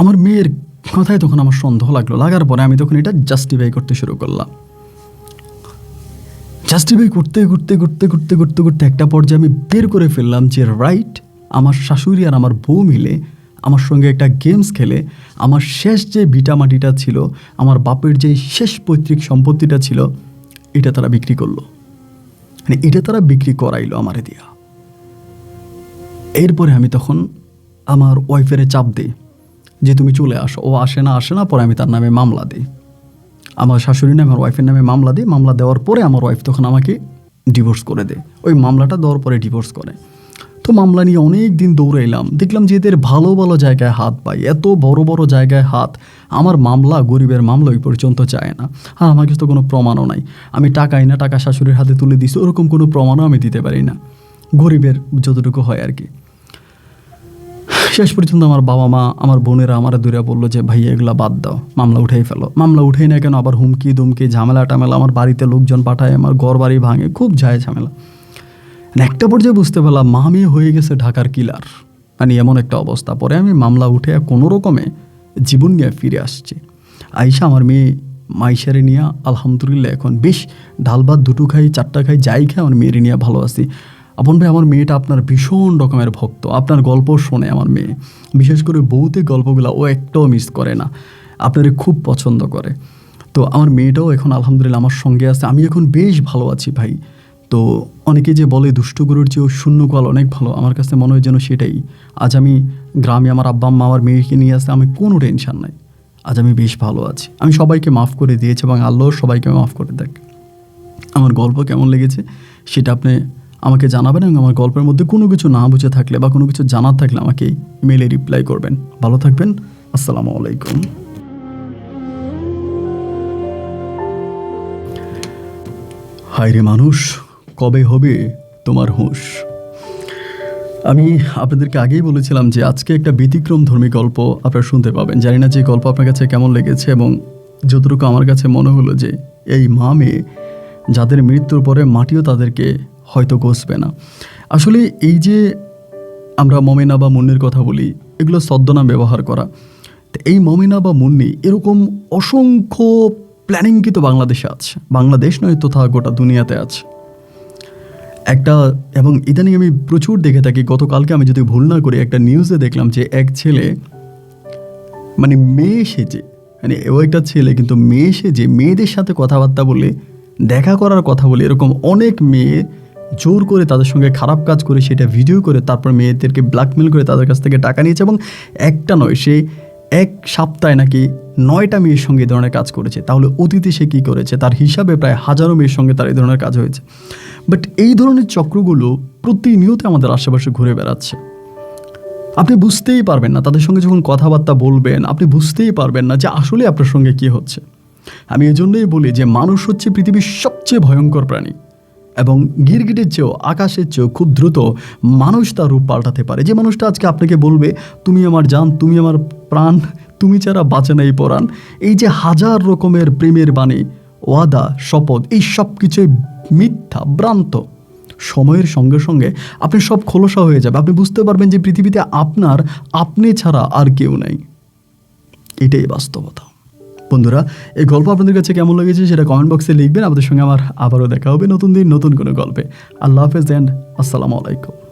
আমার মেয়ের কথায় তখন আমার সন্দেহ লাগলো, লাগার পরে আমি তখন এটা জাস্টিফাই করতে শুরু করলাম। জাস্টিফাই করতে করতে করতে করতে করতে করতে একটা পর্যায়ে আমি বের করে ফেললাম যে রাইট, আমার শাশুড়ি আর আমার বউ মিলে আমার সঙ্গে একটা গেমস খেলে আমার শেষ যে ভিটামাটিটা ছিল, আমার বাপের যে শেষ পৈতৃক সম্পত্তিটা ছিল, এটা তারা বিক্রি করলো, মানে এটা তারা বিক্রি করাইলো আমারে দিয়া। এরপরে আমি তখন আমার ওয়াইফের চাপ দিই যে তুমি চলে আসো, ও আসে না, পরে আমি তার নামে মামলা দিই, আমার শাশুড়ি নামে আমার ওয়াইফের নামে মামলা দিই। মামলা দেওয়ার পরে আমার ওয়াইফ তখন আমাকে ডিভোর্স করে দেয়। ওই মামলাটা দেওয়ার পরে ডিভোর্স করে। তো মামলা নিয়ে অনেক দিন দৌড়াইলাম, দেখলাম যে এদের ভালো ভালো জায়গায় হাত পাই, এত বড় বড় জায়গায় হাত। আমার মামলা, গরিবের মামলা ওই পর্যন্ত চায় না। আর আমার কাছে তো কোনো প্রমাণও নাই, আমি টাকা শাশুড়ির হাতে তুলে দিছি, ওরকম কোনো প্রমাণও আমি দিতে পারি না, গরিবের যতটুকু হয় আর কি। শেষ পর্যন্ত আমার বাবা মা, আমার বোনেরা আমার দূরে বললো যে ভাই এগুলা বাদ দাও, মামলা উঠেই ফেলো। মামলা উঠেই না কেন, আবার হুমকি দুমকি ঝামেলা টামেলা, আমার বাড়িতে লোকজন পাঠায়, আমার ঘর বাড়ি ভাঙে, খুব যায় ঝামেলা। একটা পর্যায়ে বুঝতে পারলাম মা মেয়ে হয়ে গেছে ঢাকার কিলার, মানে এমন একটা অবস্থা। পরে আমি মামলা উঠে কোনো রকমে জীবন নিয়ে ফিরে আসছি। আইসা আমার মেয়ে মাইশারে নিয়ে আলহামদুলিল্লাহ এখন বেশ ডাল ভাত 2টো খাই 4টা খাই, যাই খাই, আমার মেয়েরে নিয়ে ভালো আছি। আপন ভাই আমার মেয়েটা আপনার ভীষণ রকমের ভক্ত, আপনার গল্প শোনে আমার মেয়ে, বিশেষ করে বউতে গল্পগুলো ও একটাও মিস করে না, আপনারে খুব পছন্দ করে। তো আমার মেয়েটাও এখন আলহামদুলিল্লাহ আমার সঙ্গে আছে, আমি এখন বেশ ভালো আছি ভাই। তো অনেকে যে বলে দুষ্ট গরুর চেয়েও শূন্য গোয়াল অনেক ভালো, আমার কাছে মনে হয় যেন সেটাই। আজ আমি গ্রামে আমার আব্বা আম্মা আমার মেয়েকে নিয়ে আসতে আমি কোনো টেনশন নাই, আজ আমি বেশ ভালো আছি। আমি সবাইকে মাফ করে দিয়েছি এবং আল্লাহর সবাইকে মাফ করে দেখ। আমার গল্প কেমন লেগেছে সেটা আপনি আমাকে জানাবেন, এবং আমার গল্পের মধ্যে কোনো কিছু না বুঝে থাকলে বা কোনো কিছু জানার থাকলে আমাকে ইমেলে রিপ্লাই করবেন। ভালো থাকবেন, আসসালামু আলাইকুম। হায় রে মানুষ, কবে হবে তোমার হুঁশ? আমি আপনাদেরকে আগেই বলেছিলাম যে আজকে একটা ব্যতিক্রম ধর্মী গল্প আপনারা শুনতে পাবেন। জানি না যে গল্প আপনার কাছে কেমন লেগেছে, এবং যতটুকু আমার কাছে মনে হলো যে এই মা মেয়ে যাদের মৃত্যুর পরে মাটিও তাদেরকে হয়তো গসবে না। আসলে এই যে আমরা মমিনা বা মুন্নির কথা বলি, এগুলো ছদ্মনাম ব্যবহার করা। তো এই মমিনা বা মুন্নি এরকম অসংখ্য প্ল্যানিং কিন্তু বাংলাদেশে আছে, বাংলাদেশ নয় তথা গোটা দুনিয়াতে আছে একটা। এবং ইদানিং আমি প্রচুর দেখে থাকি, গতকালকে আমি যদি ভুল না করি একটা নিউজে দেখলাম যে এক ছেলে মানে মেয়ে সেজে মানে ও একটা ছেলে, কিন্তু মেয়ে সেজে মেয়েদের সাথে কথাবার্তা বলে, দেখা করার কথা বলে, এরকম অনেক মেয়ে জোর করে তাদের সঙ্গে খারাপ কাজ করে সেটা ভিডিও করে তারপর মেয়েদেরকে ব্ল্যাকমেল করে তাদের কাছ থেকে টাকা নিয়েছে। এবং একটা নয়, সে এক সপ্তাহে নাকি 9টা মেয়ের সঙ্গে এই ধরনের কাজ করেছে। তাহলে অতীতে সে কী করেছে? তার হিসাবে প্রায় হাজারো মেয়ের সঙ্গে তার এই ধরনের কাজ হয়েছে। বাট এই ধরনের চক্রগুলো প্রতিনিয়ত আমাদের আশেপাশে ঘুরে বেড়াচ্ছে। আপনি বুঝতেই পারবেন না, তাদের সঙ্গে যখন কথাবার্তা বলবেন আপনি বুঝতেই পারবেন না যে আসলে আপনার সঙ্গে কী হচ্ছে। আমি এজন্যই বলি যে মানুষ হচ্ছে পৃথিবীর সবচেয়ে ভয়ঙ্কর প্রাণী, এবং গিরগিটের চেয়েও, আকাশের চেয়েও খুব দ্রুত মানুষ তার রূপ পাল্টাতে পারে। যে মানুষটা আজকে আপনাকে বলবে তুমি আমার জান, তুমি আমার প্রাণ, তুমি ছাড়া বাঁচে নাই পরাণ, এই যে হাজার রকমের প্রেমের বাণী, ওয়াদা, শপথ, এই সব কিছুই মিথ্যা, ভ্রান্ত। সময়ের সঙ্গে সঙ্গে আপনি সব খোলসা হয়ে যাবে। আপনি বুঝতে পারবেন যে পৃথিবীতে আপনি ছাড়া আর কেউ নেই। এটাই বাস্তবতা। বন্ধুরা, এই গল্প আপনাদের কাছে কেমন লেগেছে সেটা কমেন্ট বক্সে লিখবেন। আমাদের সঙ্গে আমার আবারও দেখা হবে নতুন দিন নতুন কোনো গল্পে। আল্লাহ হাফেজ অ্যান্ড আসসালামু আলাইকুম।